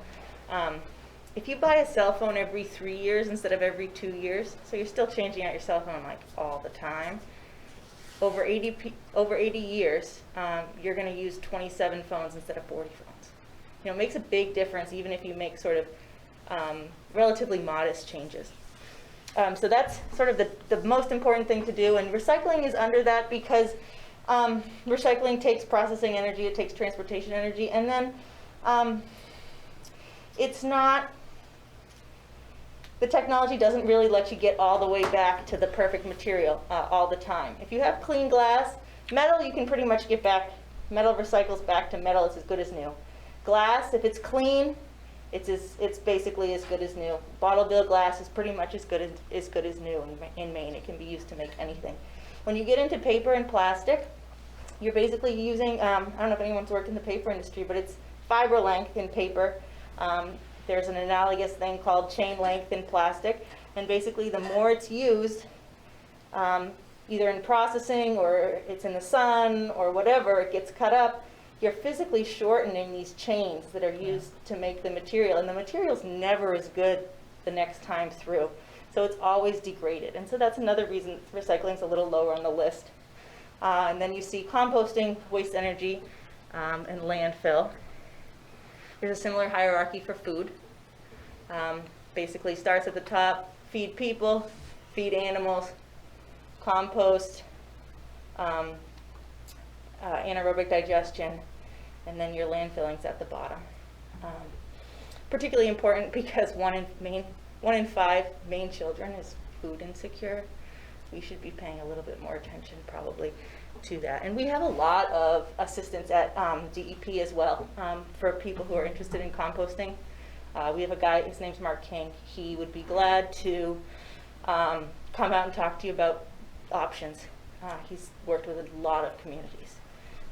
If you buy a cell phone every 3 years instead of every 2 years, so you're still changing out your cell phone like all the time, over 80 years, you're going to use 27 phones instead of 40 phones. You know, it makes a big difference even if you make sort of relatively modest changes. So that's sort of the most important thing to do, and recycling is under that because recycling takes processing energy, it takes transportation energy, and then it's not, the technology doesn't really let you get all the way back to the perfect material all the time. If you have clean glass, metal you can pretty much get back, metal recycles back to metal, it's as good as new. Glass, if it's clean, it's basically as good as new. Bottle bill glass is pretty much as good as new in Maine. It can be used to make anything. When you get into paper and plastic, you're basically using, I don't know if anyone's worked in the paper industry, but it's fiber length in paper. There's an analogous thing called chain length in plastic, and basically the more it's used, either in processing or it's in the sun or whatever, it gets cut up, you're physically shortening these chains that are used to make the material, and the material's never as good the next time through. So it's always degraded, and so that's another reason recycling's a little lower on the list. And then you see composting, waste energy, and landfill. There's a similar hierarchy for food. Basically starts at the top, feed people, feed animals, compost, anaerobic digestion, and then your landfilling's at the bottom. Particularly important because 1 in 5 Maine children is food insecure. We should be paying a little bit more attention probably to that. And we have a lot of assistance at DEP as well for people who are interested in composting. We have a guy, his name's Mark King. He would be glad to come out and talk to you about options. He's worked with a lot of communities.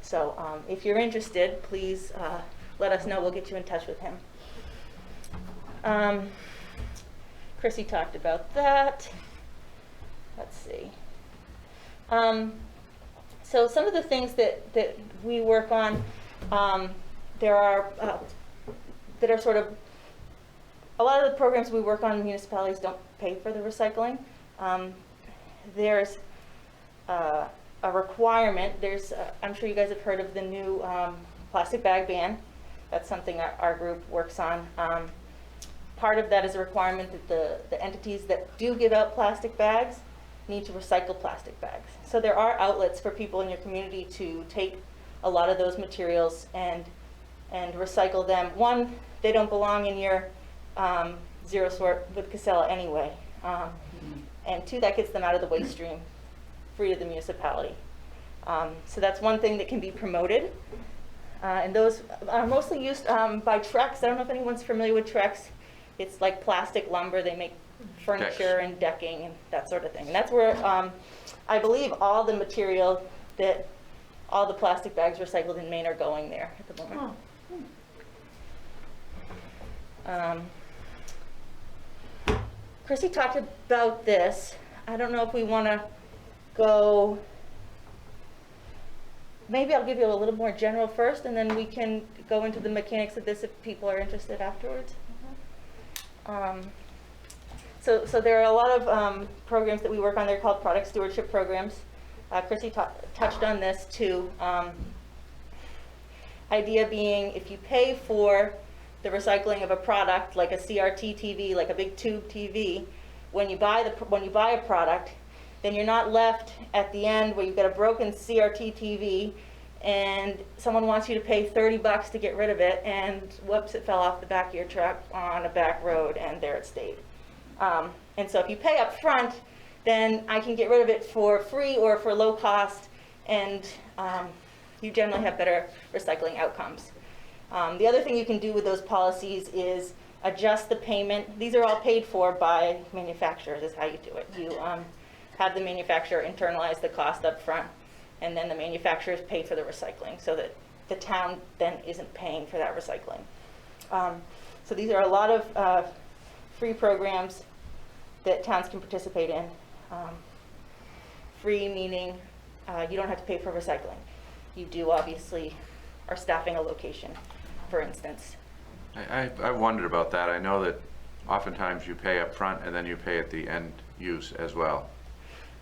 So if you're interested, please let us know. We'll get you in touch with him. Chrissy talked about that. Let's see. So some of the things that we work on, there are that are sort of, a lot of the programs we work on, municipalities don't pay for the recycling. There's a requirement. There's, I'm sure you guys have heard of the new plastic bag ban. That's something our group works on. Part of that is a requirement that the entities that do give out plastic bags need to recycle plastic bags. So there are outlets for people in your community to take a lot of those materials and recycle them. One, they don't belong in your zero sort with Casella anyway. And two, that gets them out of the waste stream, free to the municipality. So that's one thing that can be promoted. And those are mostly used by Trex. I don't know if anyone's familiar with Trex. It's like plastic lumber. They make furniture and decking and that sort of thing. And that's where I believe all the material that all the plastic bags recycled in Maine are going there at the moment. Chrissy talked about this. I don't know if we want to go, maybe I'll give you a little more general first, and then we can go into the mechanics of this if people are interested afterwards. So there are a lot of programs that we work on. They're called product stewardship programs. Chrissy touched on this too. Idea being, if you pay for the recycling of a product, like a CRT TV, like a big tube TV, when you buy a product, then you're not left at the end where you've got a broken CRT TV and someone wants you to pay $30 to get rid of it, and whoops, it fell off the back of your truck on a back road and there it stayed. And so if you pay up front, then I can get rid of it for free or for low cost, and you generally have better recycling outcomes. The other thing you can do with those policies is adjust the payment. These are all paid for by manufacturers, is how you do it. You have the manufacturer internalize the cost up front, and then the manufacturers pay for the recycling, so that the town then isn't paying for that recycling. So these are a lot of free programs that towns can participate in. Free meaning you don't have to pay for recycling. You do obviously are staffing a location, for instance. I've wondered about that. I know that oftentimes you pay up front and then you pay at the end use as well.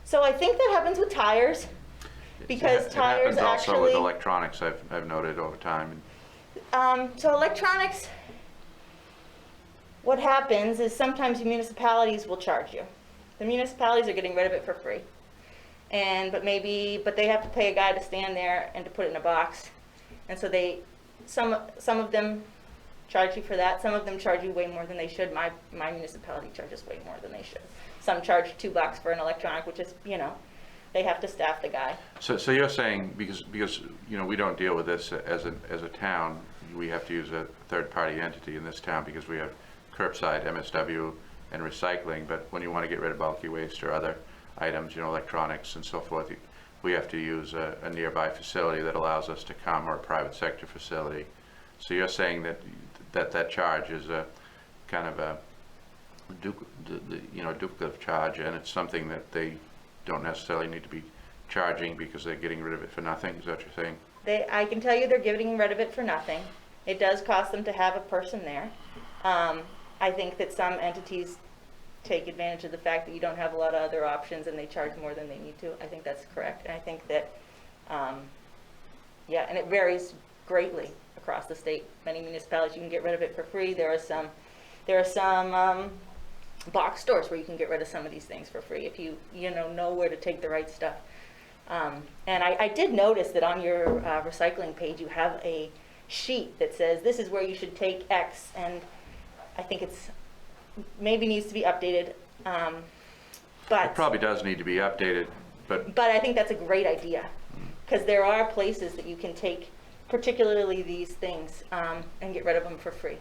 So I think that happens with tires, because tires It happens also with actually. electronics, I've noted over time. So electronics, what happens is sometimes municipalities will charge you. The municipalities are getting rid of it for free. But they have to pay a guy to stand there and to put it in a box. And so some of them charge you for that. Some of them charge you way more than they should. My municipality charges way more than they should. Some charge $2 for an electronic, which is, they have to staff the guy. So you're saying, because we don't deal with this as a town, we have to use a third-party entity in this town because we have curbside, MSW, and recycling, but when you want to get rid of bulky waste or other items, electronics and so forth, we have to use a nearby facility that allows us to come, or a private sector facility. So you're saying that charge is a kind of a duplicative charge, and it's something that they don't necessarily need to be charging because they're getting rid of it for nothing. Is that what you're saying? I can tell you they're getting rid of it for nothing. It does cost them to have a person there. I think that some entities take advantage of the fact that you don't have a lot of other options and they charge more than they need to. I think that's correct. And I think that, and it varies greatly across the state. Many municipalities, you can get rid of it for free. There are some box stores where you can get rid of some of these things for free if you know where to take the right stuff. And I did notice that on your recycling page you have a sheet that says this is where you should take X, and I think it's maybe needs to be updated. But It probably does need to be updated, but I think that's a great idea, because there are places that you can take particularly these things and get rid of them for free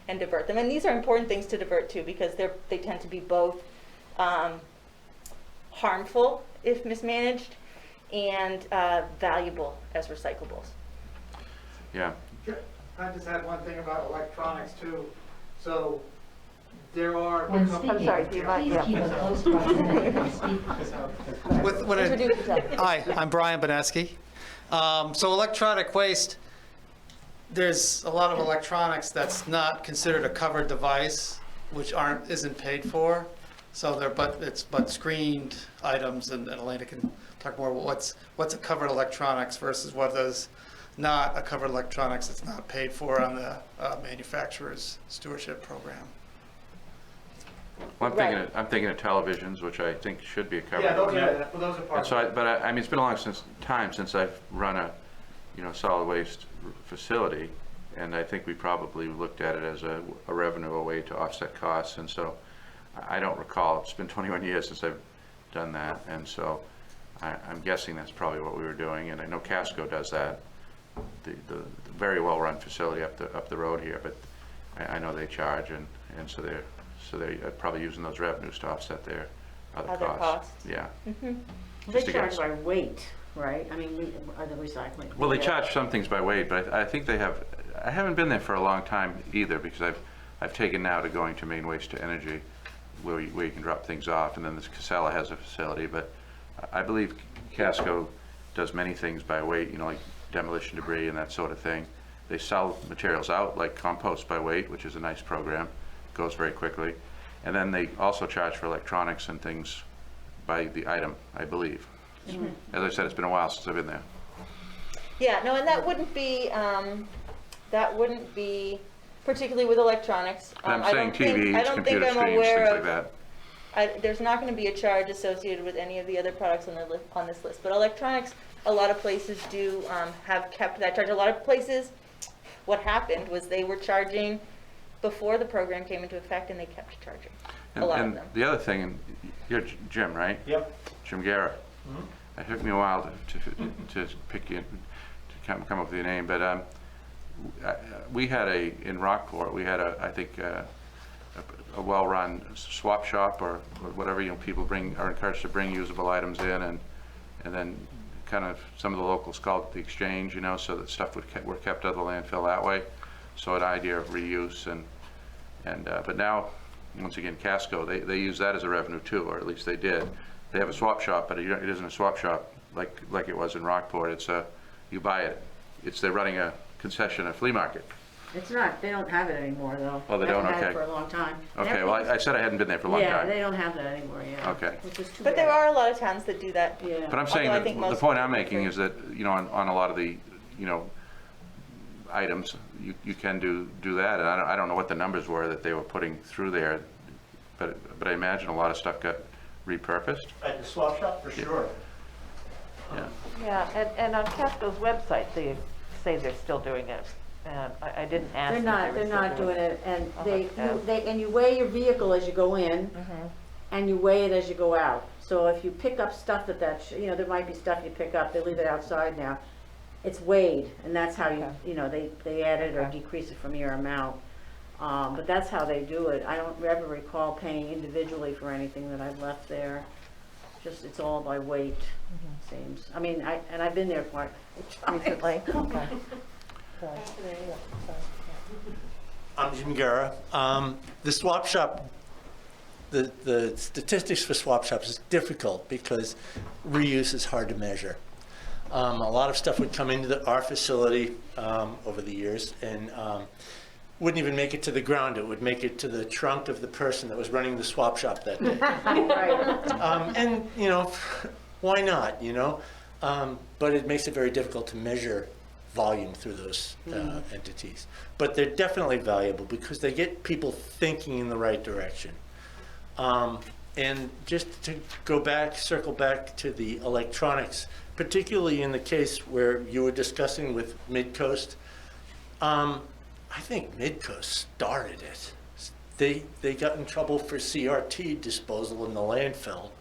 and divert them. And these are important things to divert too, because they tend to be both harmful if mismanaged and valuable as recyclables. yeah. I just had one thing about electronics too. So there are. When companies- speaking, sorry, do you mind- please keep a close proximity and speak. Introduce yourself. Hi, I'm Brian Boneski. So electronic waste, there's a lot of electronics that's not considered a covered device, which isn't paid for. So but screened items, and Elena can talk more about what's a covered electronics versus what is not a covered electronics that's not paid for on the manufacturer's stewardship program. Well, I'm thinking of televisions, which I think should be a covered. Yeah, those are And part so, of it. I mean, it's been a long time since I've run a, solid waste facility, and I think we probably looked at it as a revenue, a way to offset costs, and so I don't recall. It's been 21 years since I've done that, and so I'm guessing that's probably what we were doing, and I know Casco does that, the very well-run facility up the road here, but I know they charge, and so they're probably using those revenues to offset their other costs. Yeah. They Just a charge guess. by weight, right? I mean, are the recycling? Well, they charge some things by weight, but I think they have. I haven't been there for a long time either, because I've taken now to going to Maine Waste to Energy, where you can drop things off, and then this Casella has a facility. But I believe Casco does many things by weight, like demolition debris and that sort of thing. They sell materials out like compost by weight, which is a nice program. Goes very quickly. And then they also charge for electronics and things by the item, I believe. Mm-hmm. As I said, it's been a while since I've been there. Yeah, no, and that wouldn't be particularly with electronics. But I'm I saying don't think- TVs, I don't think computer I'm screens, aware things like of- that. There's not going to be a charge associated with any of the other products on this list, but electronics, a lot of places do have kept that charge. A lot of places, what happened was they were charging before the program came into effect, and they kept charging. A lot of And them. the other thing, and you're Jim, right? Yep. Jim Guerra. It took me a while to pick you, to come up with your name, but we had in Rockport, we had I think a well-run swap shop or whatever, people are encouraged to bring usable items in, and then kind of some of the locals call it the exchange, so that stuff were kept out of the landfill that way. So an idea of reuse but now, once again, Casco, they use that as a revenue too, or at least they did. They have a swap shop, but it isn't a swap shop like it was in Rockport. It's you buy it. They're running a concession, a flea market. It's not, they don't have it anymore, though. Oh, they don't? Haven't had it Okay. for a long time. Okay, well, I said I hadn't been there for a long Yeah, time. they don't have that anymore, yeah. Okay. Which is too But there bad. are a lot of towns that do that. Yeah. But I'm saying Although I that think the most point I'm people making do. is that, on a lot of the, items, you can do that. And I don't know what the numbers were that they were putting through there, but I imagine a lot of stuff got repurposed. At the swap shop, for sure. Yeah. Yeah, and on Casco's website, they say they're still doing it. And I didn't ask. They're if not, they were they're still not doing it, and I'll they, look it up. and you weigh your vehicle as you go in, Mhm. and you weigh it as you go out. So if you pick up stuff there might be stuff you pick up, they leave it outside now. It's weighed, and that's how they add it or Okay. decrease it from your amount. But that's how they do it. I don't ever recall paying individually for anything that I've left there. Just, it's all by weight, seems. I mean, I've been there quite Recently. Okay. I'm Jim Guerra. The swap shop, the statistics for swap shops is difficult because reuse is hard to measure. A lot of stuff would come into our facility over the years and wouldn't even make it to the ground. It would make it to the trunk of the person that was running the swap shop that day. right. And, why not, But it makes it very difficult to measure volume through those entities. But they're definitely valuable because they get people thinking in the right direction. And just to circle back to the electronics, particularly in the case where you were discussing with Midcoast, I think Midcoast started it. They got in trouble for CRT disposal in the landfill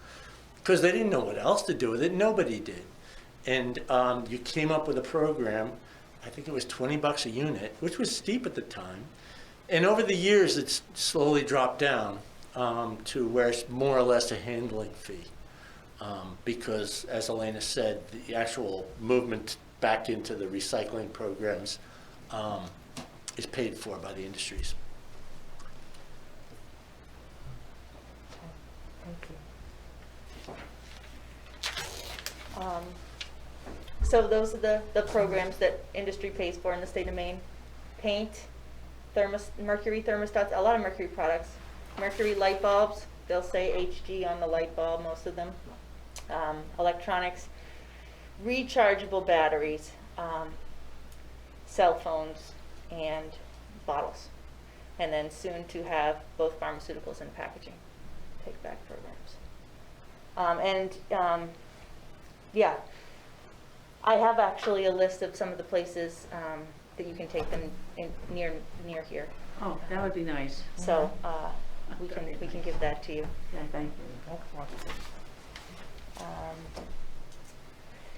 because they didn't know what else to do with it. Nobody did. And you came up with a program, I think it was $20 a unit, which was steep at the time. And over the years, it's slowly dropped down to where it's more or less a handling fee. Because, as Elena said, the actual movement back into the recycling programs is paid for by the industries. Thank you. So those are the programs that industry pays for in the state of Maine. Paint, mercury thermostats, a lot of mercury products. Mercury light bulbs, they'll say HG on the light bulb, most of them. Electronics, rechargeable batteries, cell phones, and bottles. And then soon to have both pharmaceuticals and packaging take-back programs. Yeah, I have actually a list of some of the places that you can take them in near here. Oh, that would be nice. So we can give that to you. Yeah, thank you. Excellent.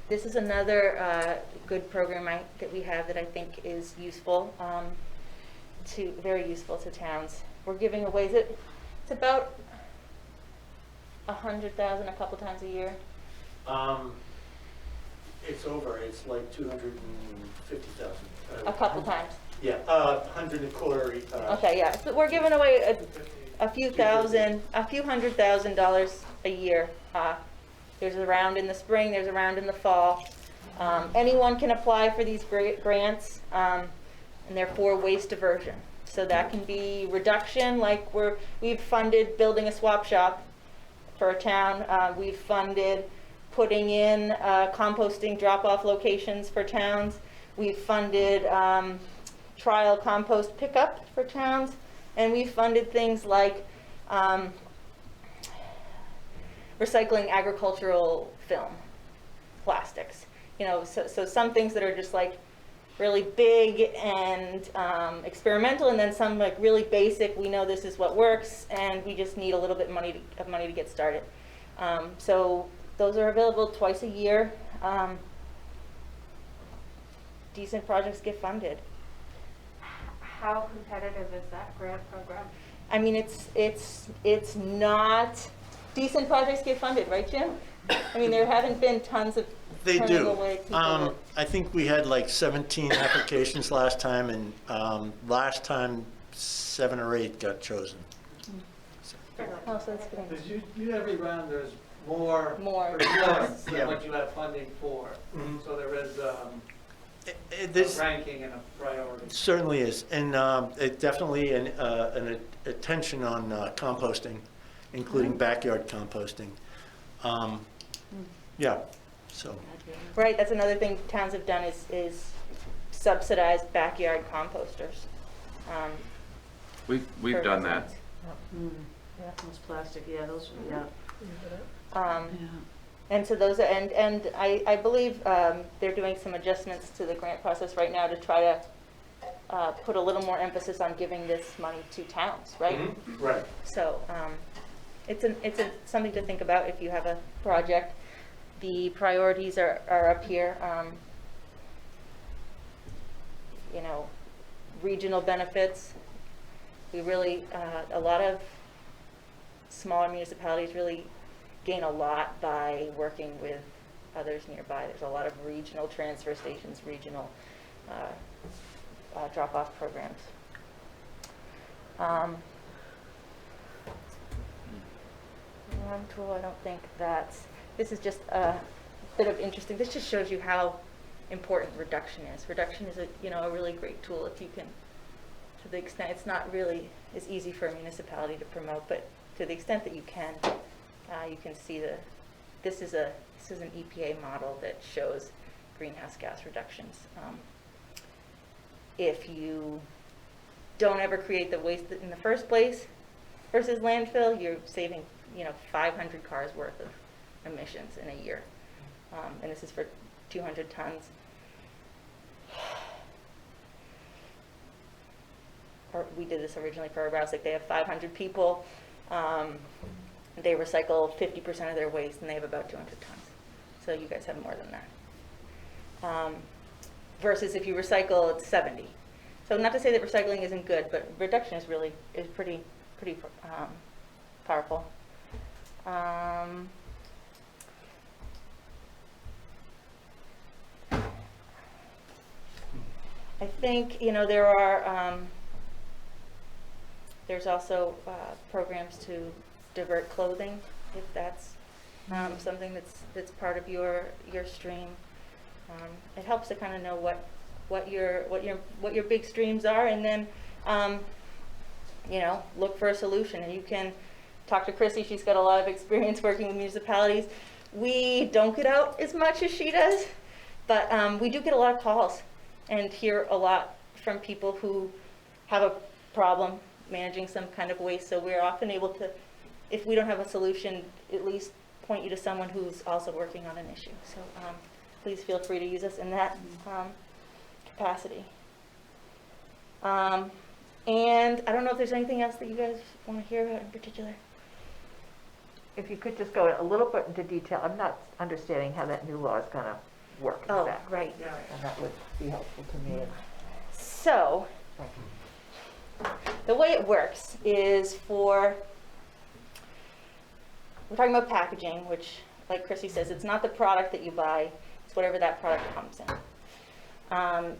This is another good program that we have that I think is useful, very useful to towns. We're giving away, it's about $100,000 a couple times a year. It's over. It's like 250,000. A couple times. Yeah, 100 and a quarter. Okay, yeah. So we're giving away a few $100,000 a year. There's a round in the spring, there's a round in the fall. Anyone can apply for these grants, and they're for waste diversion. So that can be reduction, like we've funded building a swap shop for a town. We've funded putting in composting drop-off locations for towns. We've funded trial compost pickup for towns. And we've funded things like recycling agricultural film, plastics. So some things that are just like really big and experimental, and then some like really basic. We know this is what works, and we just need a little bit of money to get started. So those are available twice a year. Decent projects get funded. How competitive is that grant program? I mean, it's not, decent projects get funded, right, Jim? I mean, there haven't been tons of They turning do. away people that- I think we had like 17 applications last time, and last time 7 or 8 got chosen. Oh, so that's good. Because you every round, there's more More. requests Yeah. than what you have funding for. Mhm. So there is This a ranking and a priority. certainly is, and it definitely an attention on composting, including backyard composting. Yeah, so. Right, that's another thing towns have done is subsidized backyard composters. We've for done that. residents. Those plastic, yeah, those, yeah. Um, And so those, and I believe they're doing some adjustments to the grant process right now to try to put a little more emphasis on giving this money to towns, right? Right. So it's something to think about if you have a project. The priorities are up here. You know, regional benefits. We really, a lot of smaller municipalities really gain a lot by working with others nearby. There's a lot of regional transfer stations, regional drop-off programs. One tool, I don't think that's, this is just a bit of interesting, this just shows you how important reduction is. Reduction is a really great tool if you can, to the extent, it's not really as easy for a municipality to promote, but to the extent that you can see this is an EPA model that shows greenhouse gas reductions. If you don't ever create the waste in the first place versus landfill, you're saving 500 cars worth of emissions in a year. And this is for 200 tons. We did this originally for Rousick. They have 500 people. They recycle 50% of their waste, and they have about 200 tons. So you guys have more than that. Versus if you recycle, it's 70. So not to say that recycling isn't good, but reduction is pretty powerful. I think there are. There's also programs to divert clothing, if that's something that's part of your stream. It helps to kind of know what your big streams are, and then look for a solution. And you can talk to Chrissy. She's got a lot of experience working with municipalities. We don't get out as much as she does, but we do get a lot of calls and hear a lot from people who have a problem managing some kind of waste. So we're often able to, if we don't have a solution, at least point you to someone who's also working on an issue. So please feel free to use us in that capacity. And I don't know if there's anything else that you guys want to hear about in particular. If you could just go a little bit into detail, I'm not understanding how that new law is going to work Oh, exactly. right. And that would be helpful to me. So, the way it works is we're talking about packaging, which, like Chrissy says, it's not the product that you buy, it's whatever that product comes in.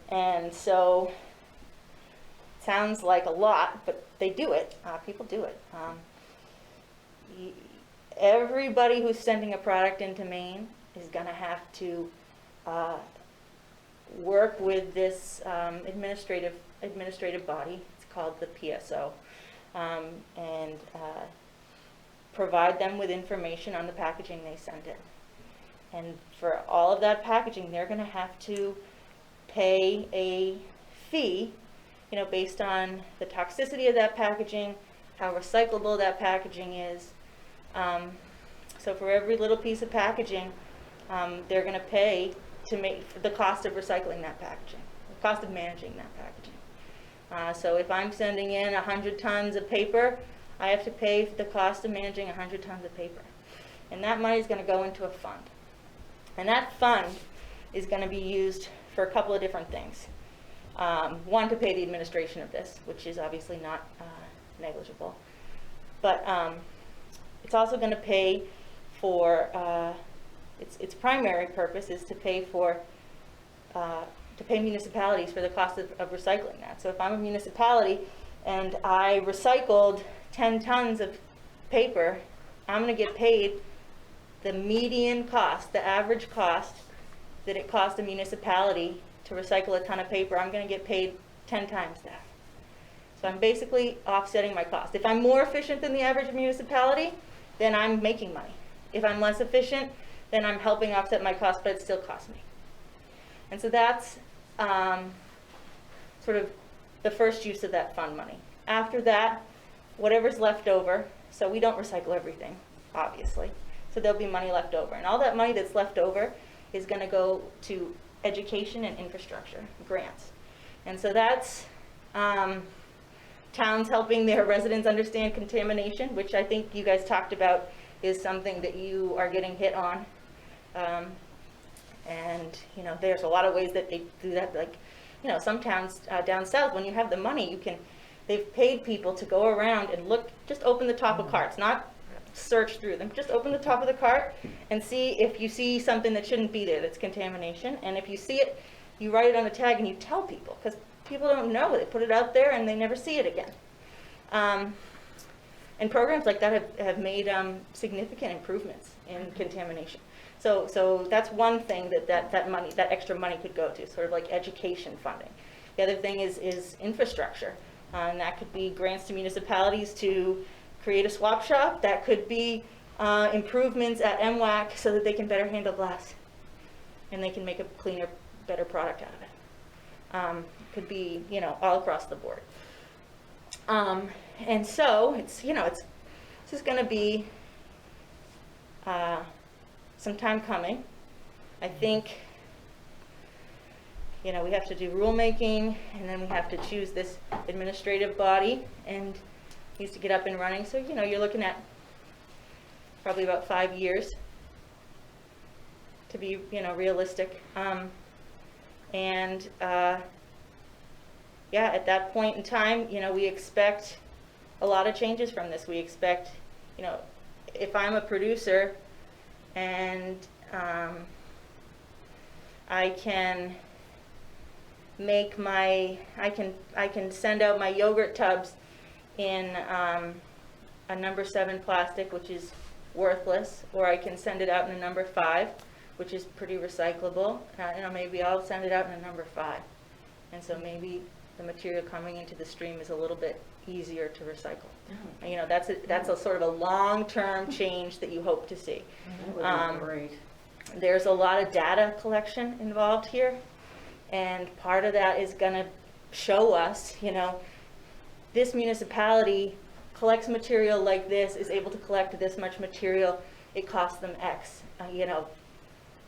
And so, it sounds like a lot, but they do it. People do it. Everybody who's sending a product into Maine is going to have to work with this administrative body. It's called the PSO, and provide them with information on the packaging they send in. And for all of that packaging, they're going to have to pay a fee, based on the toxicity of that packaging, how recyclable that packaging is. So for every little piece of packaging, they're going to pay to make the cost of recycling that packaging, the cost of managing that packaging. So if I'm sending in 100 tons of paper, I have to pay the cost of managing 100 tons of paper. And that money is going to go into a fund. And that fund is going to be used for a couple of different things. One, to pay the administration of this, which is obviously negligible. But it's also going to pay for, its primary purpose is to pay for, to pay municipalities for the cost of recycling that. So if I'm a municipality and I recycled 10 tons of paper, I'm going to get paid the median cost, the average cost that it cost a municipality to recycle a ton of paper. I'm going to get paid 10 times that. So I'm basically offsetting my cost. If I'm more efficient than the average municipality, then I'm making money. If I'm less efficient, then I'm helping offset my cost, but it still costs me. And so that's sort of the first use of that fund money. After that, whatever's left over, so we don't recycle everything, obviously. So there'll be money left over. And all that money that's left over is going to go to education and infrastructure, grants. And so that's towns helping their residents understand contamination, which I think you guys talked about is something that you are getting hit on. And, you know, there's a lot of ways that they do that. Like, you know, some towns down south, when you have the money, they've paid people to go around and look, just open the top of carts, not search through them. Just open the top of the cart and see if you see something that shouldn't be there, that's contamination. And if you see it, you write it on the tag and you tell people, because people don't know. They put it out there and they never see it again. And programs like that have made significant improvements in contamination. So that's one thing that money, that extra money could go to, sort of like education funding. The other thing is infrastructure. And that could be grants to municipalities to create a swap shop. That could be improvements at MWAC so that they can better handle glass and they can make a cleaner, better product out of it. Could be, you know, all across the board. And so it's, you know, this is going to be some time coming. I think, you know, we have to do rulemaking, and then we have to choose this administrative body, and it needs to get up and running. So, you know, you're looking at probably about 5 years to be, you know, realistic. Yeah, at that point in time, you know, we expect a lot of changes from this. We expect, you know, if I'm a producer and I can make I can send out my yogurt tubs in a number 7 plastic, which is worthless, or I can send it out in a number 5, which is pretty recyclable. You know, maybe I'll send it out in a number 5. And so maybe the material coming into the stream is a little bit easier to recycle. And, you know, that's a sort of a long-term change that you hope to see. That would be great. There's a lot of data collection involved here, and part of that is going to show us, you know, this municipality collects material like this, is able to collect this much material, it costs them X. You know,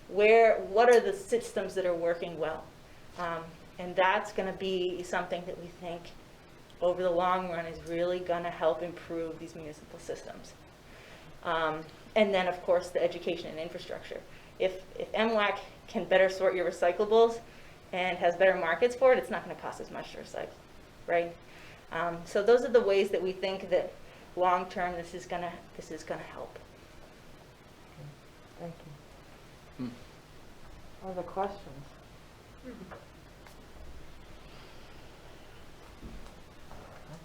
what are the systems that are working well? And that's going to be something that we think over the long run is really going to help improve these municipal systems. And then, of course, the education and infrastructure. If MWAC can better sort your recyclables and has better markets for it, it's not going to cost as much to recycle, right? So those are the ways that we think that long term this is going to help. Thank you. Other questions?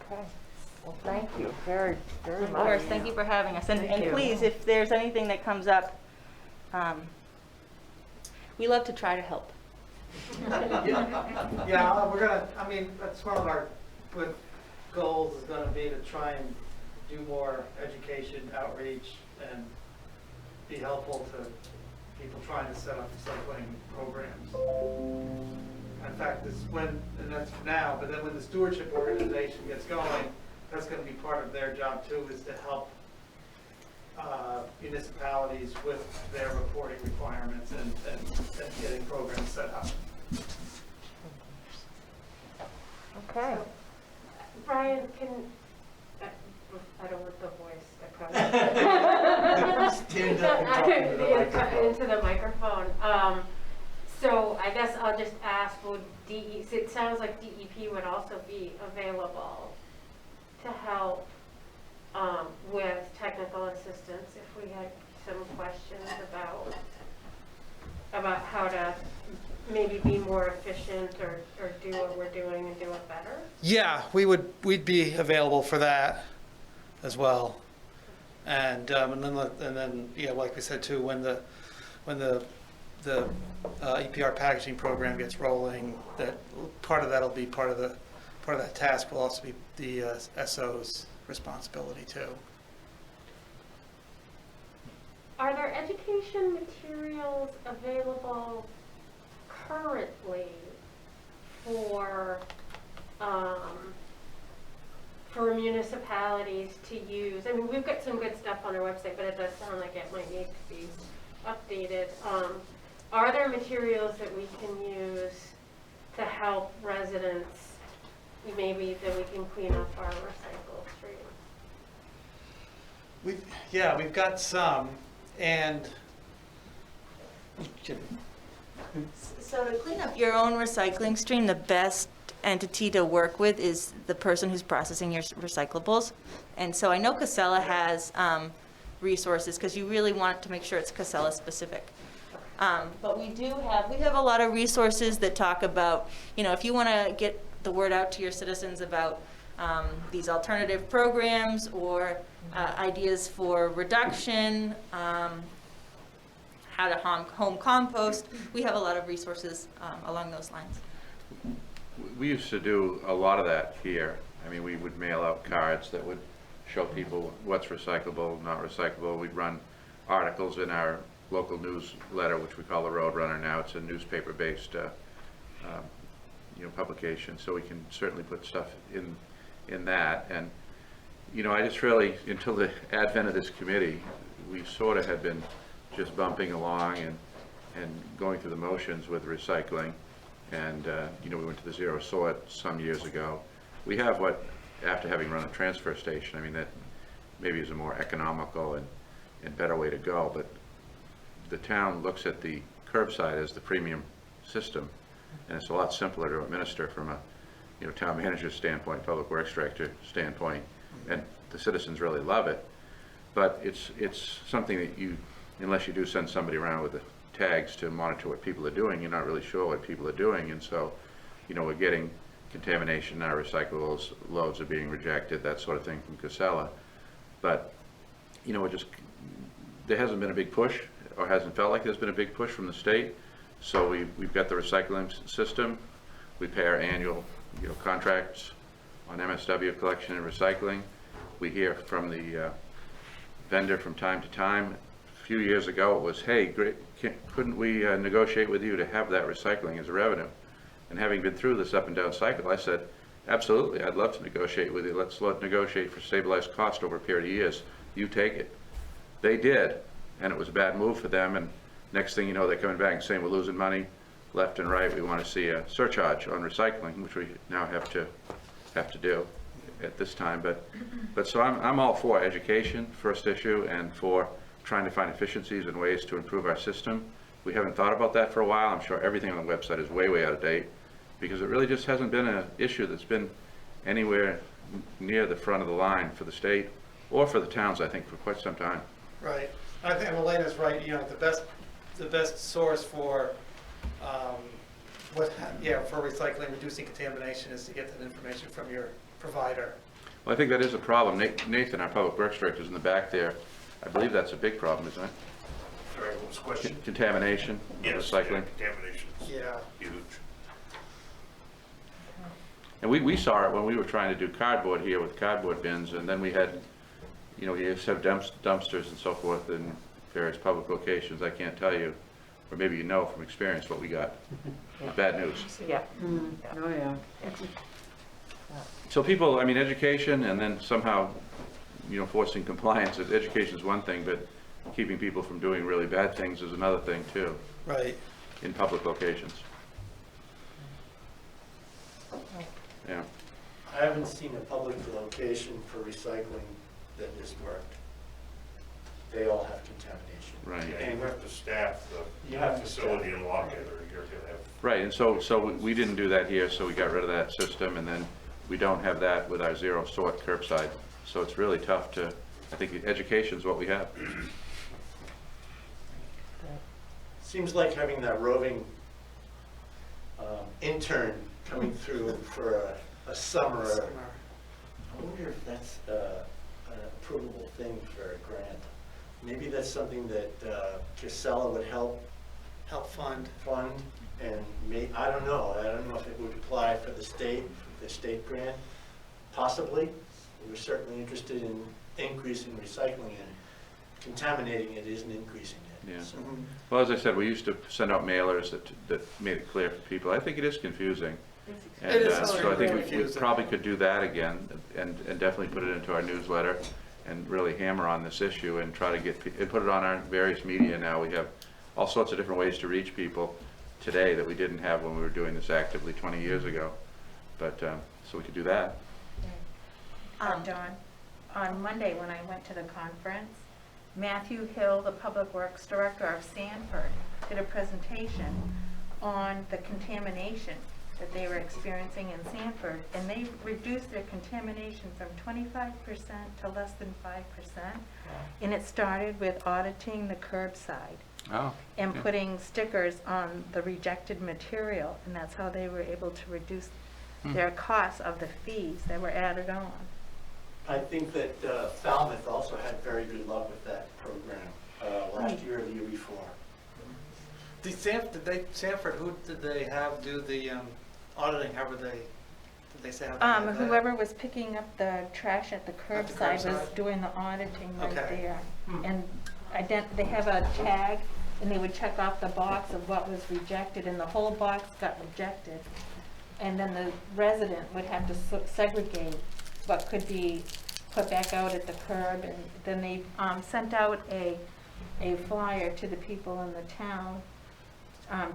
Okay. Well, thank you very, very Of much. course, thank you for having us. And Thank you. please, if there's anything that comes up, we love to try to help. Yeah, we're gonna, I mean, that's one of our good goals is gonna be to try and do more education, outreach, and be helpful to people trying to set up recycling programs. In fact, and that's for now, but then when the stewardship organization gets going, that's gonna be part of their job too, is to help municipalities with their reporting requirements and getting programs set up. Okay. Brian, I don't want the voice to come. Stand up and talk into the microphone. Into the microphone. So I guess I'll just ask, it sounds like DEP would also be available to help some questions about how to maybe be more efficient or do what we're doing and do it better? Yeah, we'd be available for that as well. And then, yeah, like we said too, when the EPR packaging program gets rolling, that part of that'll be part of that task will also be the SO's responsibility too. Are there education materials available currently for municipalities to use? I mean, we've got some good stuff on our website, but it does sound like it might need to be updated. Are there materials that we can use to help residents, maybe that we can clean up our recycle stream? We've got some, and So to clean up your own recycling stream, the best entity to work with is the person who's processing your recyclables. And so I know Casella has resources, because you really want to make sure it's Casella specific. But we have a lot of resources that talk about, if you want to get the word out to your citizens about these alternative programs or ideas for reduction, how to home compost, we have a lot of resources along those lines. We used to do a lot of that here. I mean, we would mail out cards that would show people what's recyclable, not recyclable. We'd run articles in our local newsletter, which we call the Roadrunner now. It's a newspaper-based publication, so we can certainly put stuff in that. And I just really, until the advent of this committee, we sort of had been just bumping along and going through the motions with recycling. And we went to the zero sort some years ago. We have after having run a transfer station, I mean, that maybe is a more economical and better way to go, but the town looks at the curbside as the premium system, and it's a lot simpler to administer from a town manager's standpoint, public works director standpoint, and the citizens really love it. But it's something that unless you do send somebody around with the tags to monitor what people are doing, you're not really sure what people are doing. And so we're getting contamination in our recyclables, loads are being rejected, that sort of thing from Casella. But there hasn't been a big push, or hasn't felt like there's been a big push from the state. So we've got the recycling system. We pay our annual contracts on MSW collection and recycling. We hear from the vendor from time to time. A few years ago it was, hey, great, couldn't we negotiate with you to have that recycling as a revenue? And having been through this up and down cycle, I said, absolutely, I'd love to negotiate with you. Let's negotiate for stabilized cost over a period of years. You take it. They did, and it was a bad move for them. And next thing you know, they're coming back and saying we're losing money left and right. We want to see a surcharge on recycling, which we now have to do at this time. But so I'm all for education, first issue, and for trying to find efficiencies and ways to improve our system. We haven't thought about that for a while. I'm sure everything on the website is way out of date, because it really just hasn't been an issue that's been anywhere near the front of the line for the state or for the towns, I think, for quite some time. right. I think Elena's right. The best source for for recycling, reducing contamination, is to get that information from your provider. Well, I think that is a problem. Nathan, our public works director, is in the back there. I believe that's a big problem, isn't it? Sorry, what was the question? Contamination, Yes, recycling. yeah, contamination's Yeah. huge. And we saw it when we were trying to do cardboard here with cardboard bins, and then we had, you used to have dumpsters and so forth in various public locations. I can't tell you, or maybe from experience, what we got. Bad news. Yeah. Oh, yeah. So people, education, and then somehow, forcing compliance. Education is one thing, but keeping people from doing really bad things is another thing too. Right. In public locations. Yeah. I haven't seen a public location for recycling that has worked. They all have contamination. Right. Yeah, you have to staff You the have to facility staff. and lock it, or you're gonna have. Right, and so we didn't do that here, so we got rid of that system, and then we don't have that with our zero sort curbside. So it's really tough I think education is what we have. seems like having that roving intern coming through for a summer. I wonder if that's an approvable thing for a grant. Maybe that's something that Casella would help fund. And I don't know. I don't know if it would apply for the state grant. Possibly. We're certainly interested in increasing recycling, and contaminating it isn't increasing it. Yeah. So, Well, as I said, we used to send out mailers that made it clear for people. I think it is confusing. It is So I extremely think we confusing. probably could do that again and definitely put it into our newsletter and really hammer on this issue and try to get, and put it on our various media now. We have all sorts of different ways to reach people today that we didn't have when we were doing this actively 20 years ago. But, so we could do that. Dawn, on Monday when I went to the conference, Matthew Hill, the Public Works Director of Sanford, did a presentation on the contamination that they were experiencing in Sanford, and they reduced their contamination from 25% to less than 5%. And it started with auditing the curbside and putting stickers on the rejected material, and that's how they were able to reduce their costs of the fees that were added on. I think that Falmouth also had very good luck with that program last year or the year before. Sanford, who did they have do the auditing? How were they, did they say how they did that? Whoever was picking up the trash at the curbside was curbside? doing the auditing right Okay. there. And they have a tag, and they would check off the box of what was rejected, and the whole box got rejected. And then the resident would have to segregate what could be put back out at the curb, and then they sent out a flyer to the people in the town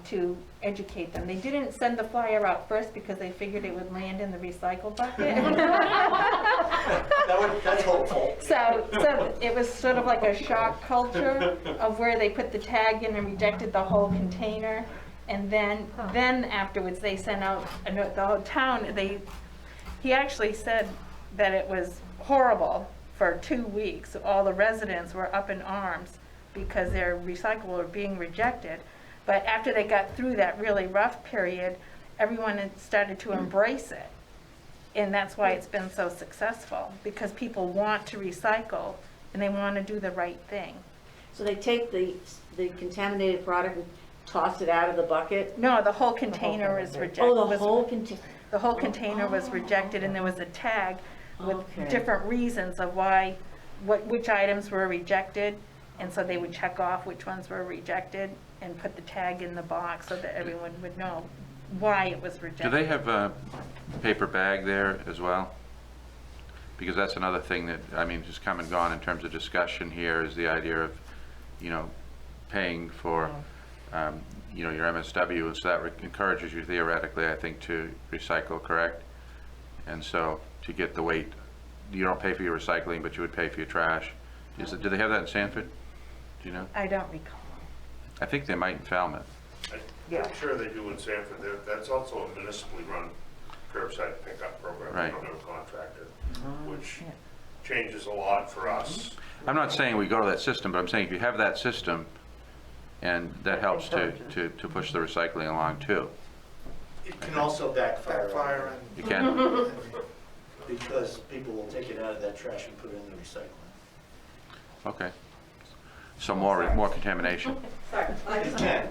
to educate them. They didn't send the flyer out first because they figured it would land in the recycle bucket. That's hopeful. So it was sort of like a shock culture of where they put the tag in and rejected the whole container. And then afterwards, they sent out the whole town. He actually said that it was horrible for 2 weeks. All the residents were up in arms because their recyclables were being rejected. But after they got through that really rough period, everyone had started to embrace it. And that's why it's been so successful, because people want to recycle and they want to do the right thing. So they take the contaminated product and toss it out of the bucket? No, the whole container is rejected. Oh, the whole container. The whole container was rejected, and there was a tag with Okay. different reasons of which items were rejected. And so they would check off which ones were rejected and put the tag in the box so that everyone would know why it was rejected. Do they have a paper bag there as well? Because that's another thing that, I mean, just come and gone in terms of discussion here is the idea of, paying for, your MSW, and so that encourages you theoretically, I think, to recycle, correct? And so to get the weight, you don't pay for your recycling, but you would pay for your trash. Do they have that in Sanford? Do you know? I don't recall. I think they might in Falmouth. I'm sure they do in Sanford. That's also a municipally run curbside pickup program. Right. We don't have a contractor, which changes a lot for us. I'm not saying we go to that system, but I'm saying if you have that system, and that helps to push the recycling along too. It can also backfire. You can? Because people will take it out of that trash and put it in the recycling. Okay. So more contamination. It can.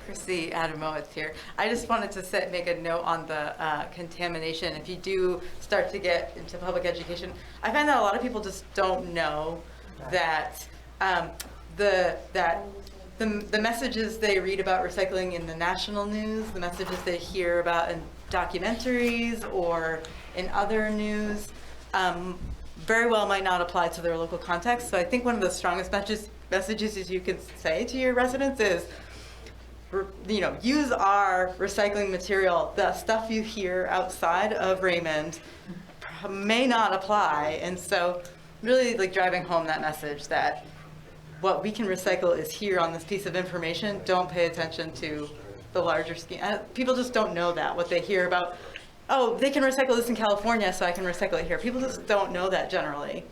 Chrissy Adamowitz here. I just wanted to make a note on the contamination. If you do start to get into public education, I find that a lot of people just don't know that the messages they read about recycling in the national news, the messages they hear about in documentaries or in other news, very well might not apply to their local context. So I think one of the strongest messages you can say to your residents is, use our recycling material. The stuff you hear outside of Raymond may not apply. And so really driving home that message that what we can recycle is here on this piece of information. Don't pay attention to the larger scheme. People just don't know that. What they hear about oh, they can recycle this in California, so I can recycle it here. People just don't know that generally.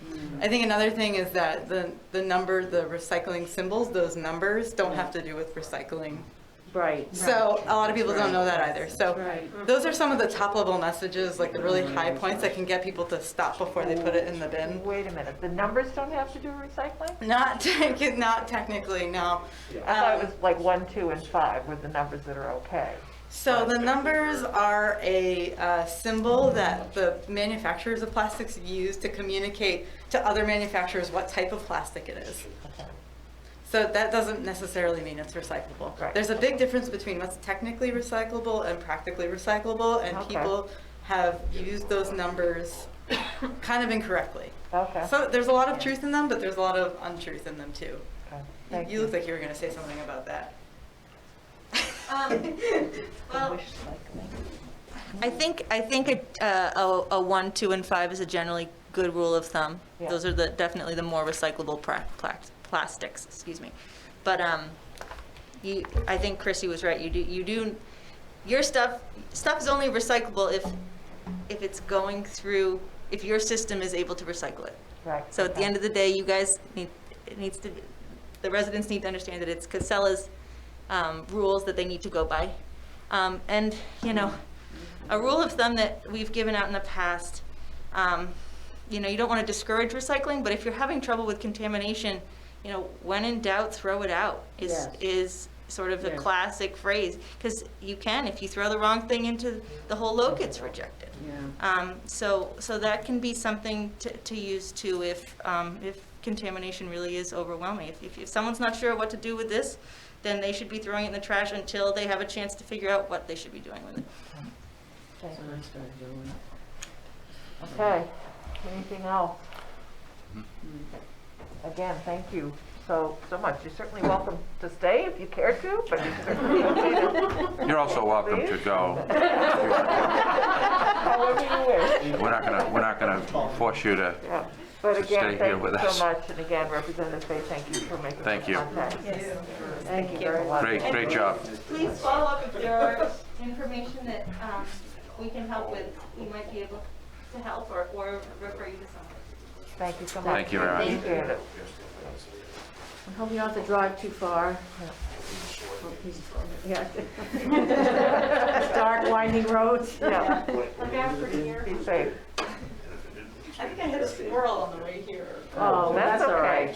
I think another thing is that the recycling symbols, those numbers don't have to do with recycling. Right. So a lot of people don't know that either. So Right. those are some of the top level messages, like the really high points that can get people to stop before they put it in the bin. Wait a minute, the numbers don't have to do with recycling? Not technically, no. I thought it was like 1, 2, and 5 were the numbers that are okay. So the numbers are a symbol that the manufacturers of plastics use to communicate to other manufacturers what type of plastic it is. So that doesn't necessarily mean it's recyclable. Right. There's a big difference between what's technically recyclable and practically recyclable, and Okay. people have used those numbers kind of incorrectly. Okay. So there's a lot of truth in them, but there's a lot of untruth in them too. Okay. Thank You look like you were going to say something about that. Well, I think a 1, 2, and 5 is a generally good rule of thumb. Yeah. Those are definitely the more recyclable plastics, excuse me. But I think Chrissy was right. Your stuff is only recyclable if it's going through, if your system is able to recycle it. Right. So at the end of the day, you guys the residents need to understand that it's Casella's rules that they need to go by. And, you know, a rule of thumb that we've given out in the past, you know, you don't want to discourage recycling, but if you're having trouble with contamination, you know, when in doubt, throw it out is sort of a classic phrase. Because you can, if you throw the wrong thing into, the whole load gets rejected. Yeah. So that can be something to use too if contamination really is overwhelming. If someone's not sure what to do with this, then they should be throwing it in the trash until they have a chance to figure out what they should be doing with it. So I started doing it. Okay, anything else? Again, thank you so much. You're certainly welcome to stay if you care to, but you're certainly okay to. You're also welcome to go. However you wish. We're not gonna force you to. Yeah. But To again, stay here thank with you us. so much, and again, Representative Fay, thank you for making Thank you. contact. Thank you very much. Great job. Please follow up if there are information that we can help with. We might be able to help or refer you to someone. Thank you so much. Thank you very much. Appreciate it. I hope you don't have to drive too far. Yeah. Dark winding roads. Yeah. Look out for deer. Be safe. I think I hit a squirrel on the way here. Oh, That's all okay. right.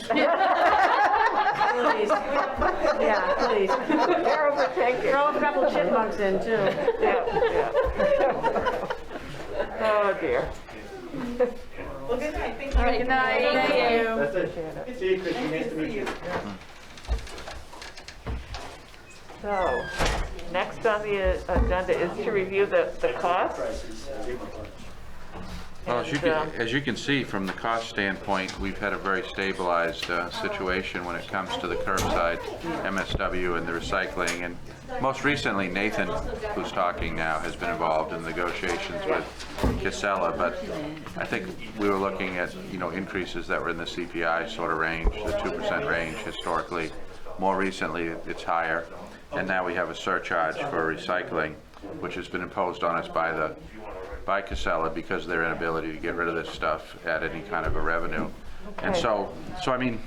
Please. Yeah, please. Carol, take it. Throw a couple chipmunks in too. Yeah. Oh, dear. Well, good night. Thank you. All right, good night. Thank you. That's it. Appreciate it. See you, Chrissy. Nice to meet you. So, next on the agenda is to review the costs. Well, And, as you can see from the cost standpoint, we've had a very stabilized situation when it comes to the curbside MSW and the recycling. And most recently, Nathan, who's talking now, has been involved in negotiations with Casella. But I think we were looking at, you know, increases that were in the CPI sort of range, the 2% range historically. More recently, it's higher. And now we have a surcharge for recycling, which has been imposed on us by Casella because of their inability to get rid of this stuff at any kind of a revenue. And so I mean,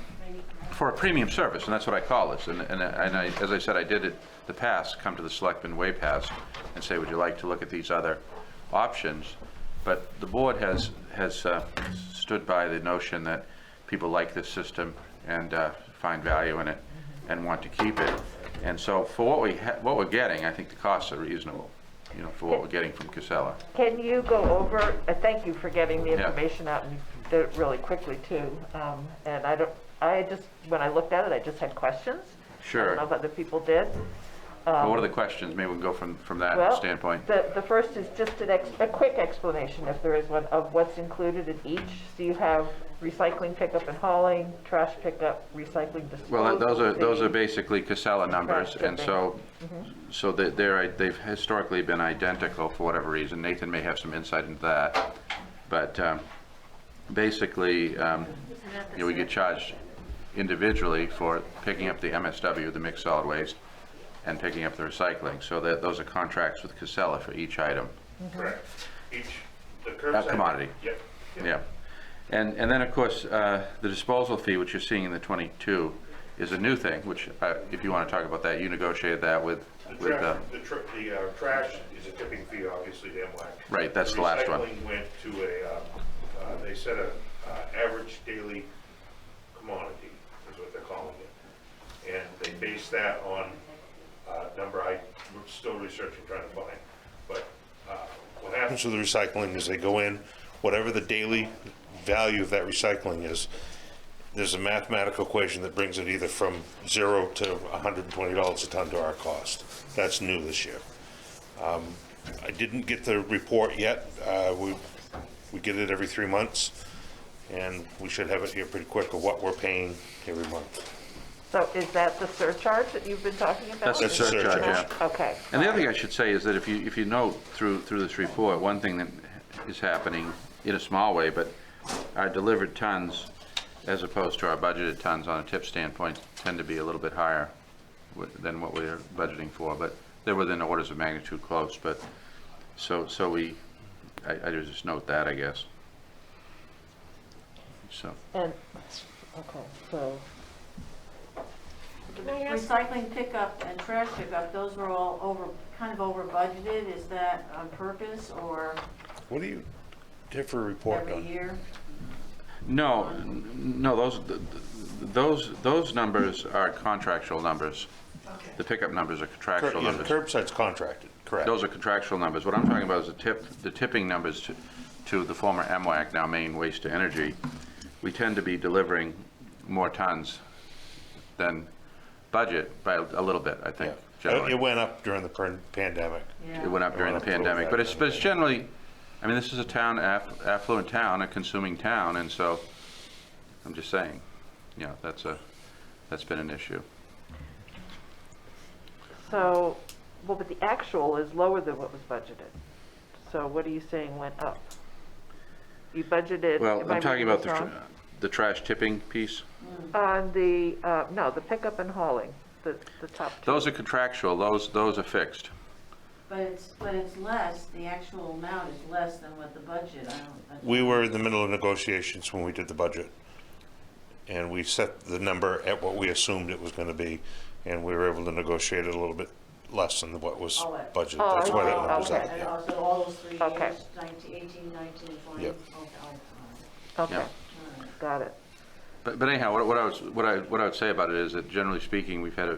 for a premium service, and that's what I call this, and I, as I said, I did it the past, come to the selectmen way past and say, would you like to look at these other options? But the board has stood by the notion that people like this system and find value in it and want to keep it. And so for what we're getting, I think the costs are reasonable, you know, for what we're getting from Casella. Can you go over, thank you for getting the Yeah. information out, and you did it really quickly too. And when I looked at it, I just had questions. I Sure. don't know if other people did. Well, what are the questions? Maybe we can go from that Well, standpoint. The first is just a quick explanation, if there is one, of what's included in each. So you have recycling pickup and hauling, trash pickup, recycling disposal. Well, those are fee. basically Casella numbers, Trash and so shipping. they've historically been identical for whatever reason. Nathan may have some insight into that, but basically, you know, we get charged individually for picking up the MSW, the mixed solid waste, and picking up the recycling. So those are contracts with Casella for each item. Correct. The curbside. Commodity. Yep. Yeah. And then, of course, the disposal fee, which you're seeing in the 22, is a new thing, which, if you want to talk about that, you negotiated that with. The trash is a tipping fee, obviously, to MWAC. Right, that's the last one. Recycling went to they set a average daily commodity, is what they're calling it. And they base that on a number I'm still researching, trying to find. But what happens with the recycling is they go in, whatever the daily value of that recycling is, there's a mathematical equation that brings it either from $0 to $120 a ton to our cost. That's new this year. I didn't get the report yet. We get it every 3 months, and we should have it here pretty quick of what we're paying every month. So is that the surcharge that you've been talking about? That's the surcharge, yeah. Okay. And the other thing I should say is that if you note through this report, one thing that is happening in a small way, but our delivered tons, as opposed to our budgeted tons on a tip standpoint, tend to be a little bit higher than what we're budgeting for, but they're within orders of magnitude close. But so I just note that, I guess. So. And, okay, so, Can I ask- Recycling pickup and trash pickup, those were all kind of over budgeted. Is that on purpose or What do you have for a report every on? year? No, those numbers are contractual numbers. The pickup numbers are contractual Yeah, the numbers. curbside's contracted, correct. Those are contractual numbers. What I'm talking about is the tipping numbers to the former MWAC, now Maine Waste to Energy. We tend to be delivering more tons than budget by a little bit, I think, generally. It went up during the pandemic. Yeah. It went up during the pandemic, but it's generally, I mean, this is a town, affluent town, a consuming town, and so I'm just saying, you know, that's been an issue. so, well, but the actual is lower than what was budgeted. So what are you saying went up? You budgeted. Well, am I I'm talking reading about this wrong? the trash tipping piece. On the, no, the pickup and hauling, the top two. Those are contractual, those are fixed. But it's less, the actual amount is less than what the budget, We were in the middle of negotiations when we did the budget. And we set the number at what we assumed it was going to be, and we were able to negotiate it a little bit less than what was Oh, it- budgeted. Oh, That's why that okay, number's up. okay. And Yeah. also all those 3 Okay. years, 18, 19, 20? Yep. Okay, Yeah. got it. But anyhow, what I would say about it is that generally speaking, we've had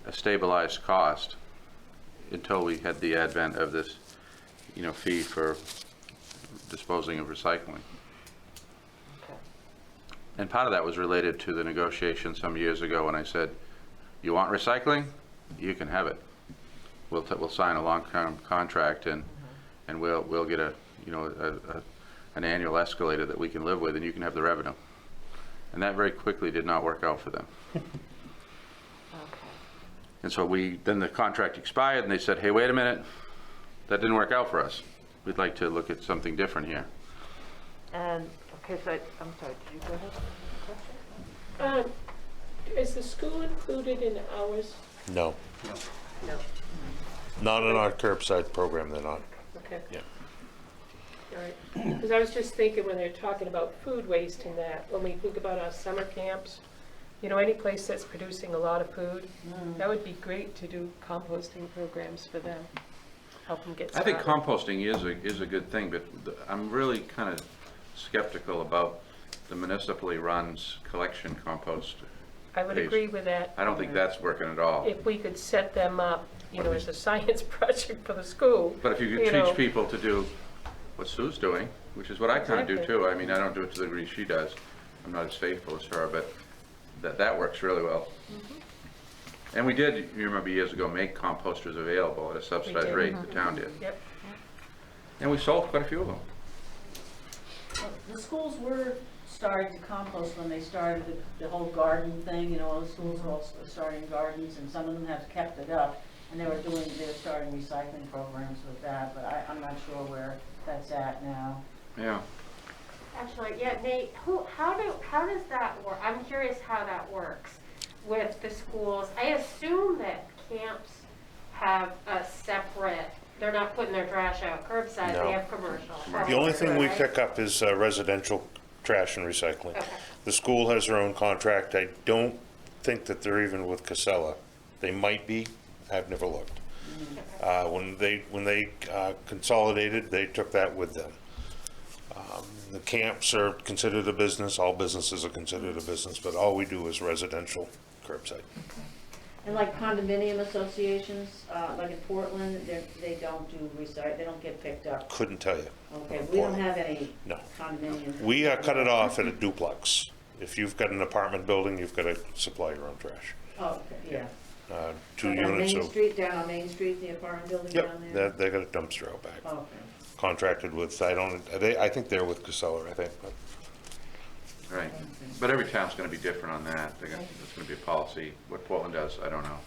a stabilized cost until we had the advent of this, you know, fee for disposing of recycling. Okay. And part of that was related to the negotiation some years ago when I said, you want recycling? You can have it. We'll sign a long-term contract and we'll get an annual escalator that we can live with, and you can have the revenue. And that very quickly did not work out for them. Okay. And so then the contract expired and they said, hey, wait a minute, that didn't work out for us. We'd like to look at something different here. And, okay, so, I'm sorry, did you go ahead? Is the school included in hours? No. No. Not in our curbside program, they're not. Okay. Yeah. All right. Because I was just thinking when they're talking about food waste and that, when we think about our summer camps, you know, any place that's producing a lot of food, that would be great to do composting programs for them. Help them get I started. think composting is a good thing, but I'm really kind of skeptical about the municipally run collection compost. I would phase. agree with that. I don't think that's working at all. If we could set them up, you know, as a science project for the school. But if you could know. teach people to do what Sue's doing, which is what I kind of do Exactly. too. I mean, I don't do it to the degree she does. I'm not as faithful as her, but that works really well. And we did, you remember years ago, make composters available at a subsidized did. rate, the town did. Yep. And we sold quite a few of them. The schools were starting to compost when they started the whole garden thing, you know, all the schools were all starting gardens, and some of them have kept it up, and they were starting recycling programs with that, but I'm not sure where that's at now. Yeah. Actually, yeah, Nate, how does that work? I'm curious how that works with the schools. I assume that camps have a separate they're not putting their trash out curbside, No. they have commercial. The only thing we Right? pick up is residential trash and recycling. Okay. The school has their own contract. I don't think that they're even with Casella. They might be. I've never looked. When they consolidated, they took that with them. The camps are considered a business. All businesses are considered a business, but all we do is residential curbside. And like condominium associations, like in Portland, they don't do they don't get picked up. Couldn't tell you. Okay, we don't have any No. condominiums. We cut it off at a duplex. If you've got an apartment building, you've got to supply your own trash. Oh, okay, yeah. 2 Like on units Main of. Street, down on Main Street, the apartment building Yep, down there? they got a dumpster out back. Okay. Contracted with, I think they're with Casella, I think, but. Right, but every town's gonna be different on that. It's gonna be a policy. What Portland does, I don't know.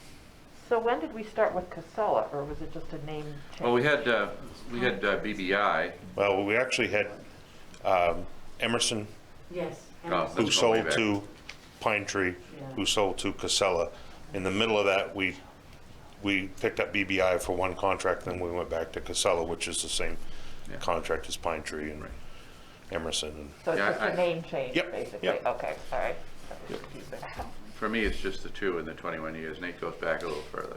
So when did we start with Casella, or was it just a name change? Well, we had BBI. Well, we actually had Emerson, Yes. Oh, who That's going way sold back. to Pine Tree, who sold to Casella. In the middle of that, we picked up BBI for one contract, then we went back to Casella, which is the same contract as Pine Tree and Emerson. So it's Yeah, just a name change, Yep, basically? yep. Okay, all right. That was confusing. For me, it's just the two in the 21 years. Nate goes back a little further.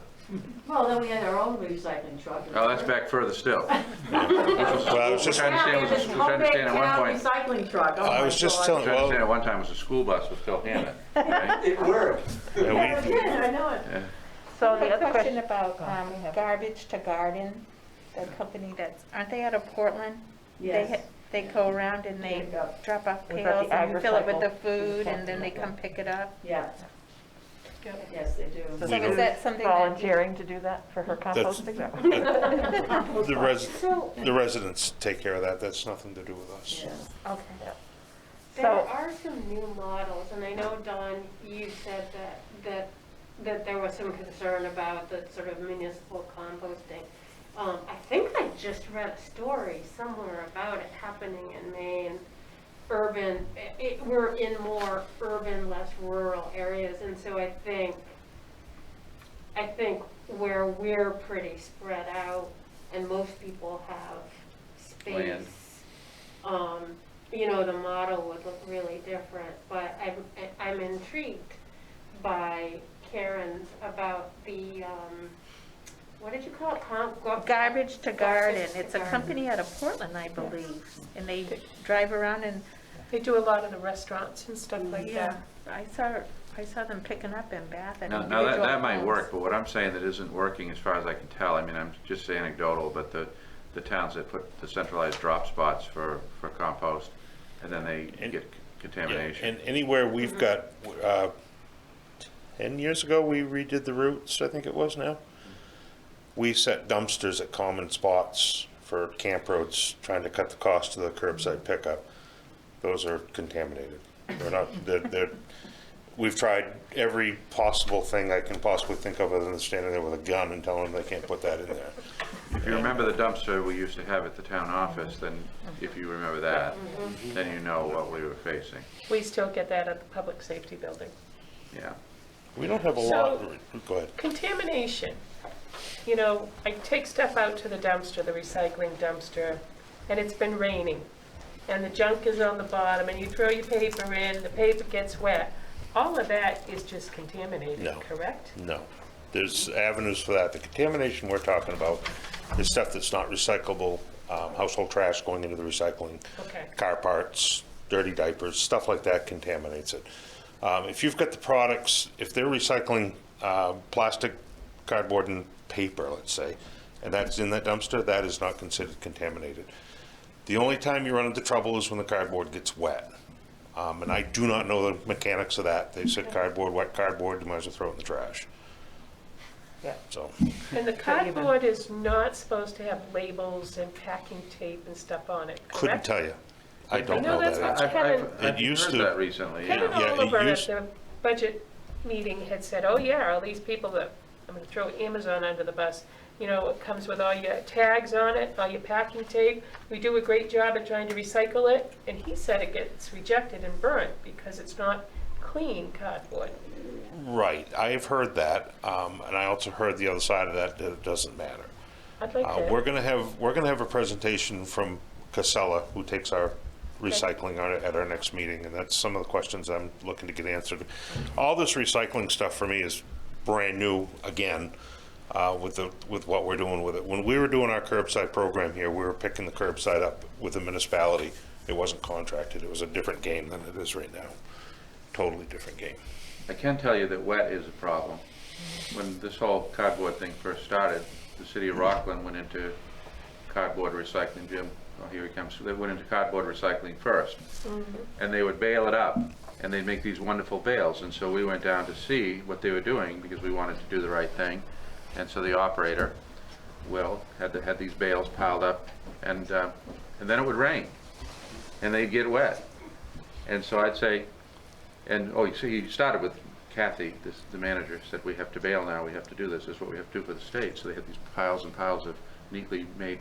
Well, then we had our own recycling truck. Oh, that's back further still. Well, I was just, Which I understand was This which I understand at one town point. recycling truck. Oh I my was just God. telling, Which I understand at well, one time was a school bus with Phil Hammond, right? It worked. Yeah, yeah, it did, I know it. Yeah. So the I have other a question question, about go ahead. Garbage to Garden, the company that's, aren't they out of Portland? Yes. They go around and they Pick up. drop off Was that pails the and you fill it with the agri-cycle? food and then they come pick it up? Yeah. Yes, they do. So So Sue's is that something that you- volunteering to do that for her composting? the residents take care of that. That's nothing to do with us. Yeah. Okay. There So- are some new models, and I know, Don, you said that there was some concern about the sort of municipal composting. I think I just read a story somewhere about it happening in Maine. We're in more urban, less rural areas, and so I think where we're pretty spread out and most people have Land. space, the model would look really different, but I'm intrigued by Karen's about the, what did you call it? Garbage to Garden, Garbage to it's a Garden. company out of Portland, I believe, and they drive around and, They do a lot of the restaurants and stuff like yeah, that. I saw them picking up in Bath and Now individual that might homes. work, but what I'm saying that isn't working as far as I can tell, I mean, I'm just anecdotal, but the towns that put the centralized drop spots for compost, and then they get contamination. And anywhere we've got, 10 years ago, we redid the routes, I think it was now. We set dumpsters at common spots for camp roads, trying to cut the cost of the curbside pickup. Those are contaminated. They're not, we've tried every possible thing I can possibly think of other than standing there with a gun and telling them they can't put that in there. If you remember the dumpster we used to have at the town office, then if you remember that, then you know what we were facing. We still get that at the public safety building. Yeah. We don't have a So- lot, go ahead. Contamination. I take stuff out to the dumpster, the recycling dumpster, and it's been raining. And the junk is on the bottom, and you throw your paper in, the paper gets wet. All of that is just contaminated, No. correct? No. There's avenues for that. The contamination we're talking about is stuff that's not recyclable, household trash going into the recycling. Okay. Car parts, dirty diapers, stuff like that contaminates it. If you've got the products, if they're recycling plastic, cardboard, and paper, let's say, and that's in that dumpster, that is not considered contaminated. The only time you run into trouble is when the cardboard gets wet. And I do not know the mechanics of that. They said cardboard, wet cardboard, you might as well throw it in the trash. Yeah. So, And the cardboard is not supposed to have labels and packing tape and stuff on it, correct? couldn't tell you. I don't know know that's that. what answer. I've It used heard to- that recently, Kevin yeah. Yeah, it Oliver at used- the budget meeting had said, oh yeah, all these people that, I'm gonna throw Amazon under the bus, it comes with all your tags on it, all your packing tape. We do a great job at trying to recycle it, and he said it gets rejected and burnt because it's not clean cardboard. Right, I've heard that, and I also heard the other side of that it doesn't matter. I'd like to. We're gonna have a presentation from Casella, who takes our recycling on it at our next meeting, and that's some of the questions I'm looking to get answered. All this recycling stuff for me is brand new again, with what we're doing with it. When we were doing our curbside program here, we were picking the curbside up with the municipality. It wasn't contracted. It was a different game than it is right now. Totally different game. I can tell you that wet is a problem. When this whole cardboard thing first started, the city of Rockland went into cardboard recycling. Jim, oh, here he comes. They went into cardboard recycling first. And they would bale it up, and they'd make these wonderful bales. And so we went down to see what they were doing because we wanted to do the right thing. And so the operator, Will, had these bales piled up, and then it would rain, and they'd get wet. And so I'd say, he started with Kathy, the manager, said, we have to bail now, we have to do this is what we have to do for the state. So they had these piles and piles of neatly made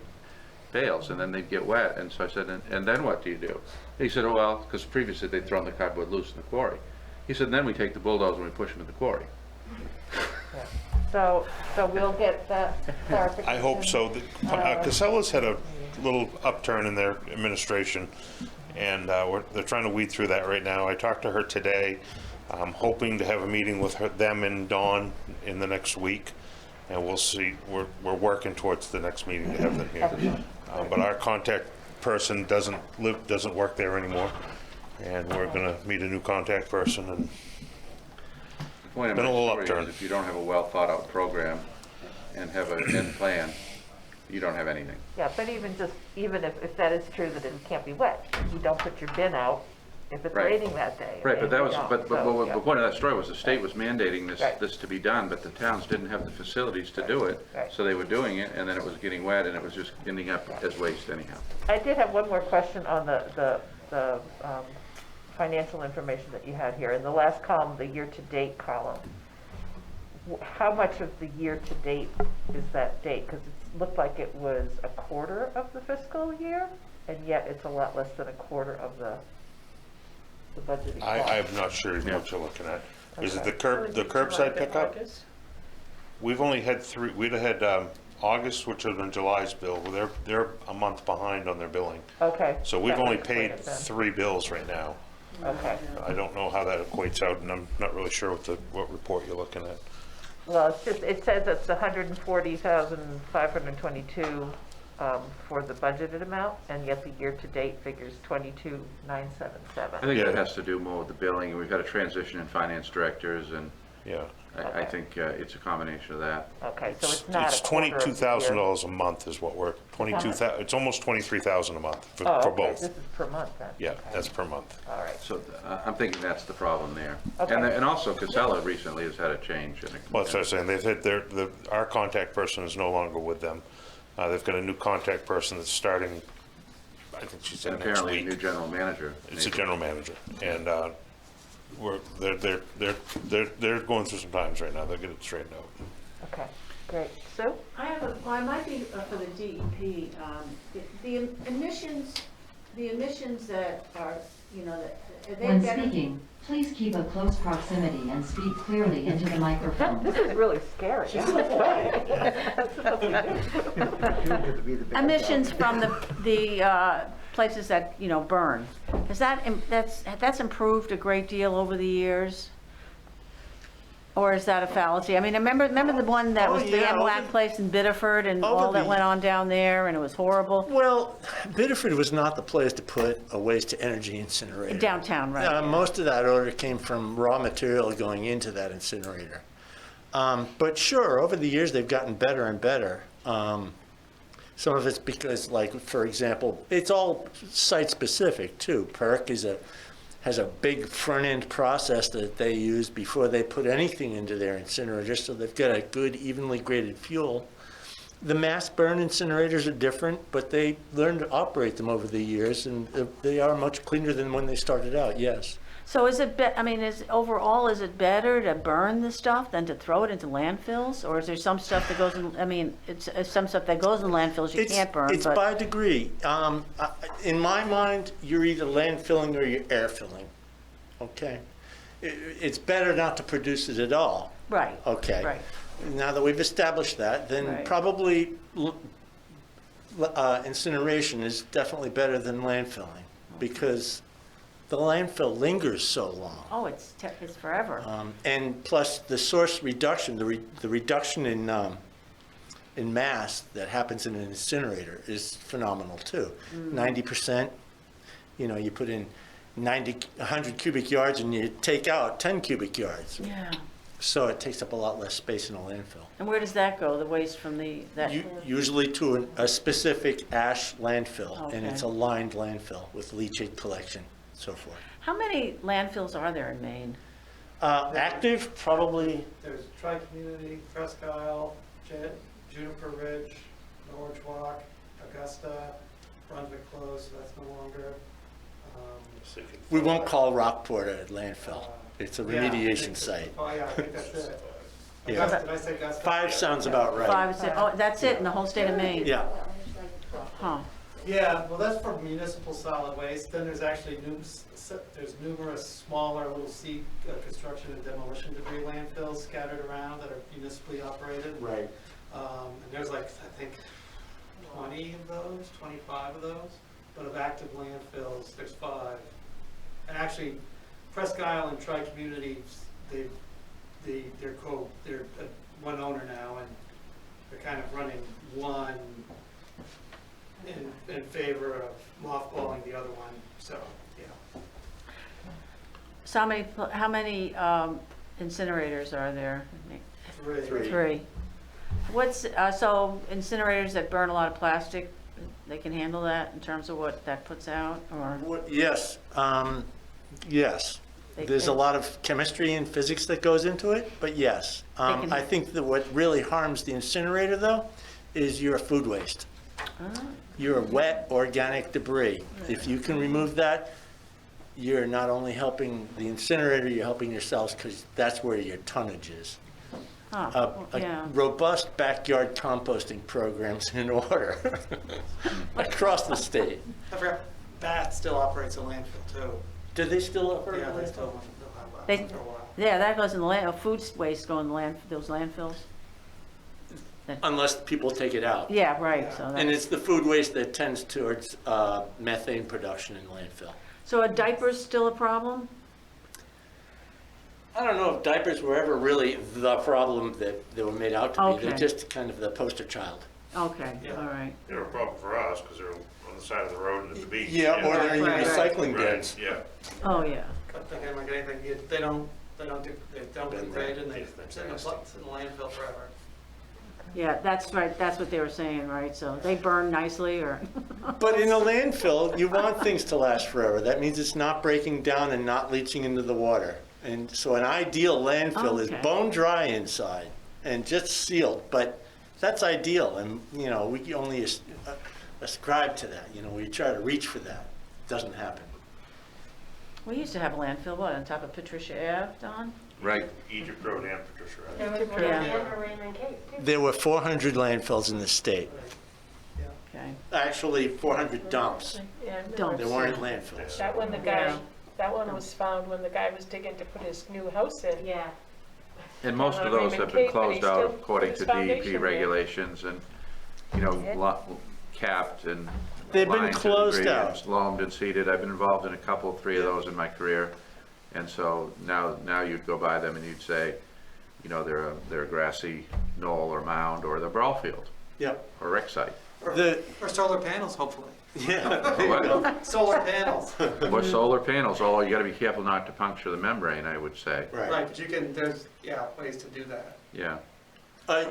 bales, and then they'd get wet. And so I said, and then what do you do? He said, oh, well, because previously they'd thrown the cardboard loose in the quarry. He said, and then we take the bulldozer and we push them in the quarry. Yeah. So we'll get that clarification. I hope so. Casella's had a little upturn in their administration, and they're trying to weed through that right now. I talked to her today. I'm hoping to have a meeting with them and Dawn in the next week, and we'll see. We're working towards the next meeting to have them here. But our contact person doesn't work there anymore, and we're going to meet a new contact person. And The point of been a my little story upturn. is if you don't have a well thought out program and have an end plan, you don't have anything. Yeah, but even if that is true that it can't be wet, you don't put your bin out if it's Right. raining that day. Right, but that was, Yeah, but so, yeah. the point of that story was the state was mandating Right. this to be done, but the towns didn't have the facilities to do it. Right. So they were doing it, and then it was getting wet, and it was just ending up as waste anyhow. I did have one more question on the financial information that you had here. In the last column, the year-to-date column, how much of the year-to-date is that date? Because it looked like it was a quarter of the fiscal year, and yet it's a lot less than a quarter of the budgeted I'm not sure what you're looking at. Is it the curbside pickup? We've only had three. We'd have had August, which would have been July's bill. Well, they're a month behind on their billing. Okay. So we've that only would explain paid it then. 3 bills right now. Okay. I don't know how that equates out, and I'm not really sure what report you're looking at. Well, it says it's 140,522 for the budgeted amount, and yet the year-to-date figures 22,977. I think that has to do more with the billing. We've got a transition in finance directors, and Yeah. I think it's a combination of that. Okay, so it's not It's a quarter of the year. $22,000 a month is what we're, 22,000, it's almost 23,000 a month for Oh, okay, both. this is per month then. Yeah, Okay. that's per month. All right. So I'm thinking that's the problem there. Okay. And also Casella recently has had a change. Well, that's what I'm saying. They've had our contact person is no longer with them. They've got a new contact person that's starting, I think she said And next apparently a new week. general manager. It's a general manager, and they're going through some times right now. They'll get it straightened out. Okay, great. Sue? I might be for the DEP, the emissions that are, that, are they When better? speaking, please keep a close proximity and speak clearly into the microphone. This is really scary. Emissions from the places that, burn. Has that's improved a great deal over the years? Or is that a fallacy? I mean, remember the one that was the yeah, MLAC place in Biddeford and over all that the- went on down there and it was horrible? Well, Biddeford was not the place to put a waste-to-energy incinerator. Downtown, right? Most of that odor came from raw material going into that incinerator. But sure, over the years, they've gotten better and better. Some of it's because, like, for example, it's all site-specific, too. PERC has a big front-end process that they use before they put anything into their incinerator, so they've got a good, evenly graded fuel. The mass burn incinerators are different, but they learned to operate them over the years, and they are much cleaner than when they started out, yes. So is it, overall, is it better to burn the stuff than to throw it into landfills? Or is there some stuff that goes in, it's some stuff that goes in landfills you can't burn, It's but- by degree. In my mind, you're either landfilling or you're air filling, okay? It's better not to produce it at all. Right. Okay. Right. Now that we've established that, then Right. probably incineration is definitely better than landfilling because the landfill lingers so long. Oh, it's forever. And plus the source reduction, the reduction in mass that happens in an incinerator is phenomenal too. 90%, you put in 100 cubic yards and you take out 10 cubic yards. Yeah. So it takes up a lot less space in a landfill. And where does that go, the waste from that? Usually to a specific ash landfill, and Okay. it's a lined landfill with leachate collection, so forth. How many landfills are there in Maine? Active, probably, There's Tri-Community, Presque Isle, Juniper Ridge, Norwich Walk, Augusta, Brunswick Close, so that's no longer. we won't call Rockport a landfill. It's a Yeah, I remediation think site. Oh, yeah, I think that's it. Yeah. Augusta, did I say Augusta? 5 sounds about right. 5, 6, oh, that's it in the whole state of Maine? Yeah. Huh. Yeah, well, that's for municipal solid waste. Then there's actually there's numerous smaller little seed construction and demolition debris landfills scattered around that are municipally operated. Right. And there's like, I think, 20 of those, 25 of those. But of active landfills, there's 5. And actually, Presque Isle and Tri-Community, they're one owner now, and they're kind of running one in favor of mothballing the other one, so, yeah. So how many incinerators are there? 3. 3. So incinerators that burn a lot of plastic, they can handle that in terms of what that puts out, or? Yes, yes. There's a lot of chemistry and physics that goes into it, but yes. I think that what really harms the incinerator, though, is your food waste. Your wet organic debris. If you can remove that, you're not only helping the incinerator, you're helping yourselves because that's where your tonnage is. A robust backyard composting program's in order across the state. I forgot, Bath still operates a landfill too. Do they still operate? Yeah, they still have that for a while. Yeah, that goes in the food waste go in those landfills. Unless people take it out. Yeah, right. So And it's the food waste that tends towards methane production in landfill. So are diapers still a problem? I don't know if diapers were ever really the problem that they were made out to be. Okay. They're just kind of the poster child. Okay, all right. They're a problem for us because they're on the side of the road and at the beach. Yeah, or they're in your Right. recycling Right, bins. yeah. Oh, yeah. But again, like anything, they don't degrade and they sit in the landfill forever. Yeah, that's right. That's what they were saying, right? So they burn nicely, or? But in a landfill, you want things to last forever. That means it's not breaking down and not leaching into the water. And so an ideal landfill is bone dry inside and just sealed. But that's ideal, and we only ascribe to that. We try to reach for that. It doesn't happen. We used to have a landfill, on top of Patricia Ave, Don? Right. Egypt Road and Patricia Road. There was one Yeah. in Raymond Cape, too. There were 400 landfills in the state. Okay. Actually, 400 dumps. Yeah, Dumps. There weren't landfills. that one, that one was found when the guy was digging to put his new house in. Yeah. And most of those have been closed out according to DEP regulations and, capped and They've been lines and closed ingredients, out. loamed and seeded. I've been involved in 3 of those in my career. And so now you'd go by them and you'd say, they're a grassy knoll or mound or the brawl field. Yep. Or rec site. Or solar panels, hopefully. Yeah. Solar panels. Or solar panels, although you gotta be careful not to puncture the membrane, I would say. Right, but there's ways to do that. Yeah.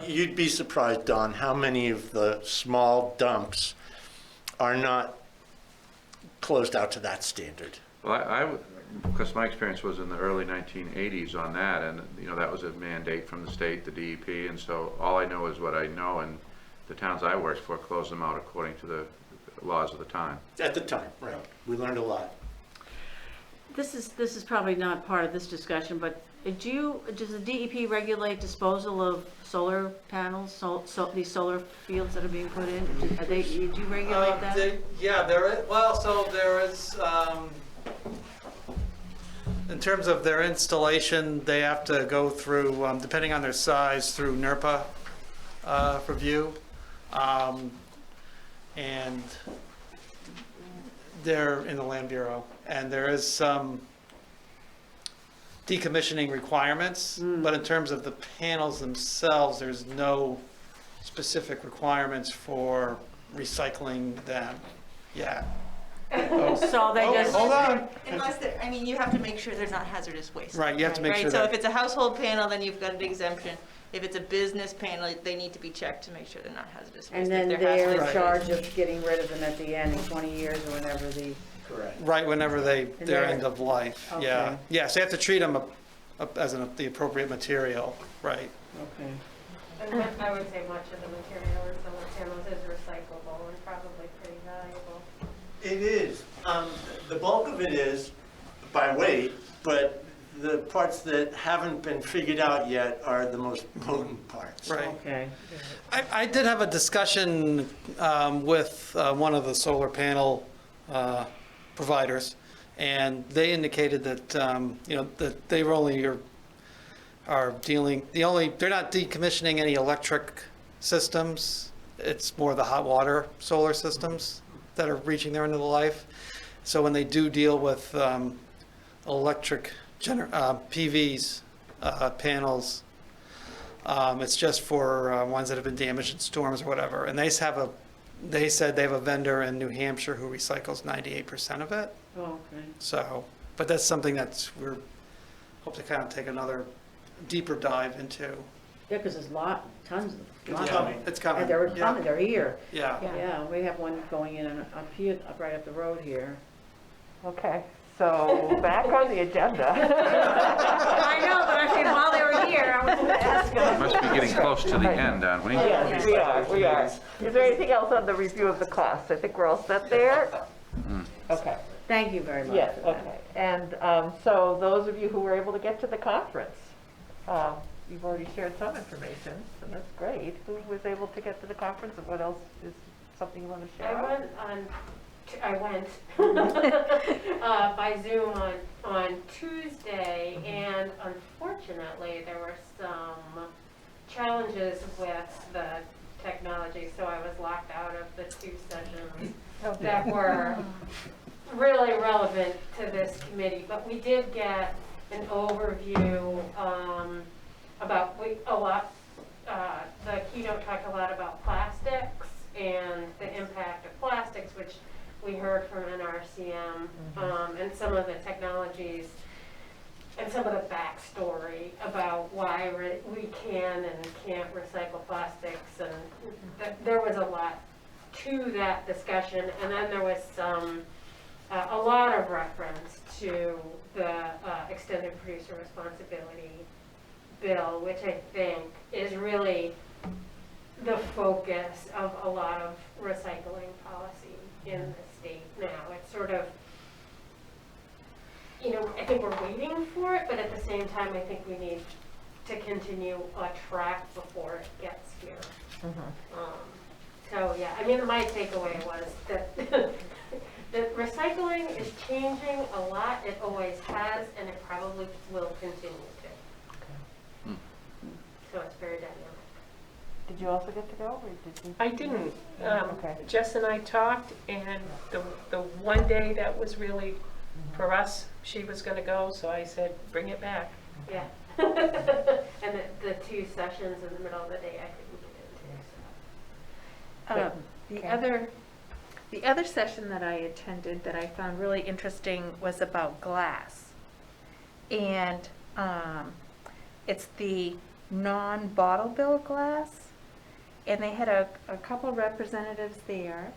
You'd be surprised, Don, how many of the small dumps are not closed out to that standard. Well, because my experience was in the early 1980s on that, and that was a mandate from the state, the DEP, and so all I know is what I know, and the towns I worked for closed them out according to the laws of the time. At the time, right. We learned a lot. This is probably not part of this discussion, but does the DEP regulate disposal of solar panels, these solar fields that are being put in? Do you regulate that? There is, in terms of their installation, they have to go through, depending on their size, through NERPA review. And they're in the Land Bureau. And there is some decommissioning requirements, but in terms of the panels themselves, there's no specific requirements for recycling them yet. So they just. Hold on. Unless they're, I mean, you have to make sure they're not hazardous waste. Right, you have to make sure Right, so that. if it's a household panel, then you've got an exemption. If it's a business panel, they need to be checked to make sure they're not hazardous waste. And If then they're they're hazardous in charge of getting rid of them at the end in 20 years or whenever the. Correct. Right, whenever their they're- end of life, yeah. Okay. Yeah, so you have to treat them as the appropriate material, right. Okay. And I would say much of the material in solar panels is recyclable and probably pretty valuable. It is. The bulk of it is by weight, but the parts that haven't been figured out yet are the most potent parts. Right. Okay. I did have a discussion with one of the solar panel providers, and they indicated that, that they only are dealing, they're not decommissioning any electric systems. It's more the hot water solar systems that are reaching their end of the life. So when they do deal with electric PVs, panels, it's just for ones that have been damaged in storms or whatever. And they said they have a vendor in New Hampshire who recycles 98% of it. Oh, okay. So, but that's something we're hope to kind of take another deeper dive into. Yeah, because there's tons of them. Yeah, it's coming. And they're Yeah. coming, they're here. Yeah. Yeah, we have one going in right up the road here. Okay, so back on the agenda. I know, but I mean, while they were here, I was going to ask We them. must be getting close to the end, aren't we? Yes, we are. Is there anything else on the review of the costs? I think we're all set there? Okay. Thank you very much. Yes, for that. okay. And so those of you who were able to get to the conference, you've already shared some information, and that's great. Who was able to get to the conference, and what else is something you want to share? I went by Zoom on Tuesday, and unfortunately, there were some challenges with the technology, so I was locked out of the 2 sessions that were really relevant to this committee. But we did get an overview about the keynote talked a lot about plastics and the impact of plastics, which we heard from NRCM, and some of the technologies and some of the backstory about why we can and can't recycle plastics, and there was a lot to that discussion. And then there was a lot of reference to the extended producer responsibility bill, which I think is really the focus of a lot of recycling policy in the state now. It's sort of, I think we're waiting for it, but at the same time, I think we need to continue a track before it gets here. So yeah, my takeaway was that that recycling is changing a lot. It always has, and it probably will continue to. So it's very dynamic. Did you also get to go, or did you? I didn't. Okay. Jess and I talked, and the one day that was really for us, she was going to go, so I said, bring it back. Yeah. And the 2 sessions in the middle of the day I couldn't get into. The other session that I attended that I found really interesting was about glass. And it's the non-bottle bill glass. And they had a couple representatives there.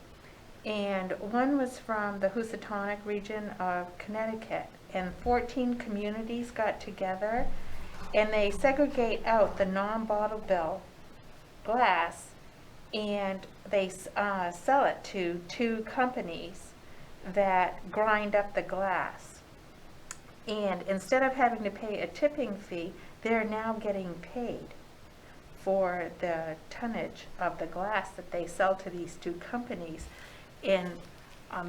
And one was from the Housatonic region of Connecticut. And 14 communities got together, and they segregate out the non-bottle bill glass, and they sell it to 2 companies that grind up the glass. And instead of having to pay a tipping fee, they're now getting paid for the tonnage of the glass that they sell to these 2 companies. And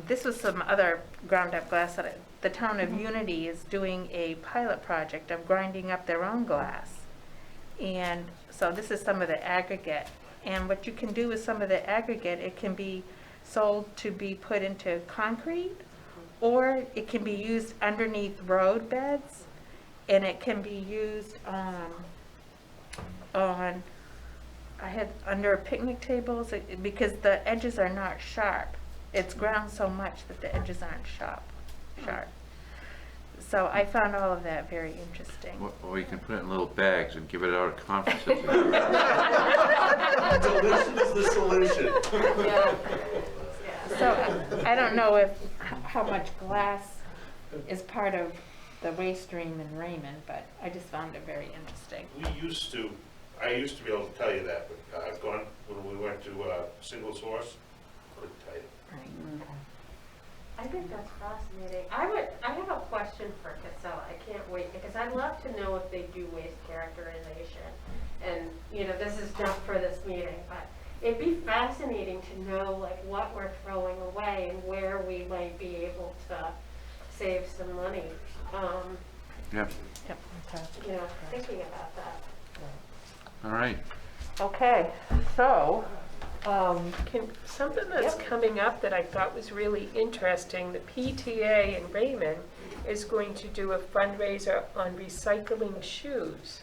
this was some other ground up glass that the town of Unity is doing a pilot project of grinding up their own glass. And so this is some of the aggregate. And what you can do with some of the aggregate, it can be sold to be put into concrete, or it can be used underneath road beds, and it can be used on, I had under picnic tables, because the edges are not sharp. It's ground so much that the edges aren't sharp. So I found all of that very interesting. Or you can put it in little bags and give it out at conferences. Dilution is the solution. So I don't know how much glass is part of the waste stream in Raymond, but I just found it very interesting. I used to be able to tell you that, but I've gone, when we went to single source, couldn't tell you. I think that's fascinating. I have a question for Casella. I can't wait, because I'd love to know if they do waste characterization. And, you know, this is not for this meeting, but it'd be fascinating to know, like, what we're throwing away and where we might be able to save some money. Yeah. Yep, okay. You know, thinking about that. All right. Okay, so, Something that's Yep. coming up that I thought was really interesting, the PTA in Raymond is going to do a fundraiser on recycling shoes,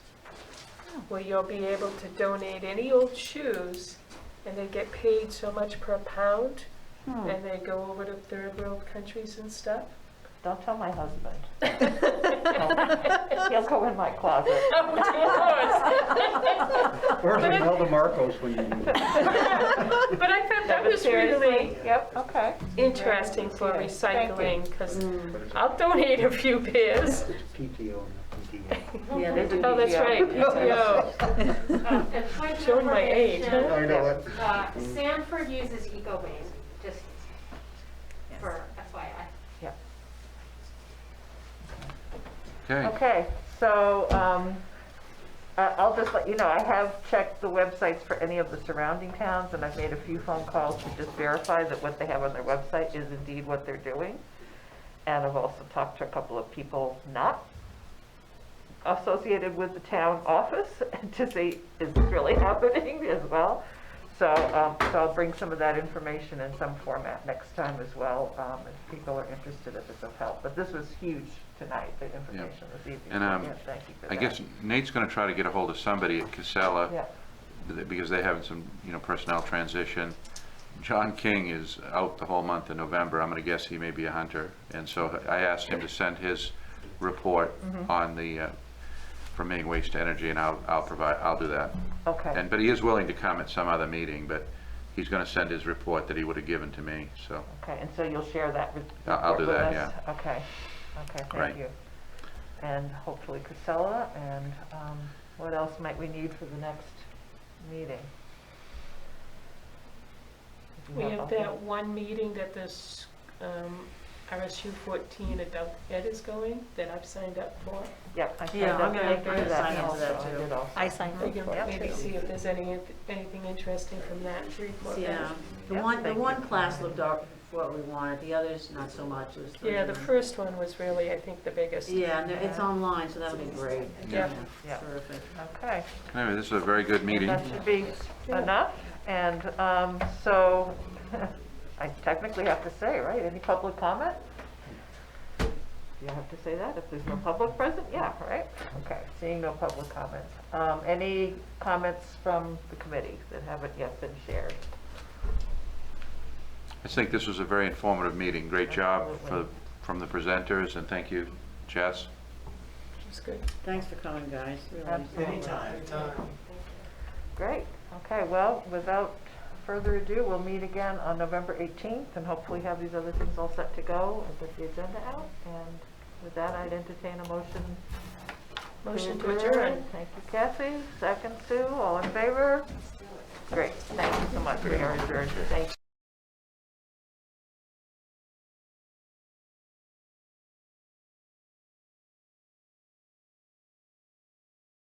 where you'll be able to donate any old shoes, and they get paid so much per pound, and they go over to third world countries and stuff. don't tell my husband. He'll go in my closet. Where's Imelda Marcos when you need it? But I thought that was Seriously? really Yep, okay. interesting for Yeah. recycling, because I'll donate a few pairs. It's PTO, not PTA. Yeah, they do. Oh, that's right, PTO. And point of Showing my age, huh? information, I know it. Sanford uses EcoMaine, just for FYI. Yep. Okay. Okay, so, I'll just let you know, I have checked the websites for any of the surrounding towns, and I've made a few phone calls to just verify that what they have on their website is indeed what they're doing. And I've also talked to a couple of people not associated with the town office to see, is this really happening as well? So I'll bring some of that information in some format next time as well, if people are interested, if it's of help. But this was huge tonight, the information this evening. And Yeah, thank you for I that. guess Nate's going to try to get a hold of somebody at Casella, Yeah. because they have some, personnel transition. John King is out the whole month of November. I'm going to guess he may be a hunter. And so I asked him to send his report on the, from Maine Waste to Energy, and I'll do that. Okay. But he is willing to come at some other meeting, but he's going to send his report that he would have given to me, so. Okay, and so you'll share that with I'll do with that, us? Okay, Right. thank you. And hopefully Casella, and what else might we need for the next meeting? Did you We have a- that one meeting that this RSU 14 adult ed is going, that I've signed up for. Yep, I signed Yeah, up. I'm gonna Thank you for sign up for also. that I too. did also. I signed We up can for it maybe too. see if there's anything interesting from that to report Yeah, back. the Yep, one thank you. class looked up what we wanted, the others not so much. It was three Yeah, of the them. first one was really, I think, the biggest. Yeah, and it's online, so that'll be great. Yeah. Yeah. Terrific. Okay. Anyway, this is a very good meeting. That should be enough, and so I technically have to say, right, any public comment? Do you have to say that if there's no public present? Yeah, right? Okay, seeing no public comments. Any comments from the committee that haven't yet been shared? I think this was a very informative meeting. Great job Absolutely. from the presenters, and thank you, Jess. It's good. Thanks for coming, guys, really. Absolutely. Anytime. Great, okay, well, without further ado, we'll meet again on November 18th, and hopefully have these other things all set to go, and get the agenda out, and with that, I'd entertain a motion. Motion to adjourn. Thank you, Kathy. Second, Sue, all in favor? Great, thank you so much. We are adjourned. Thank you.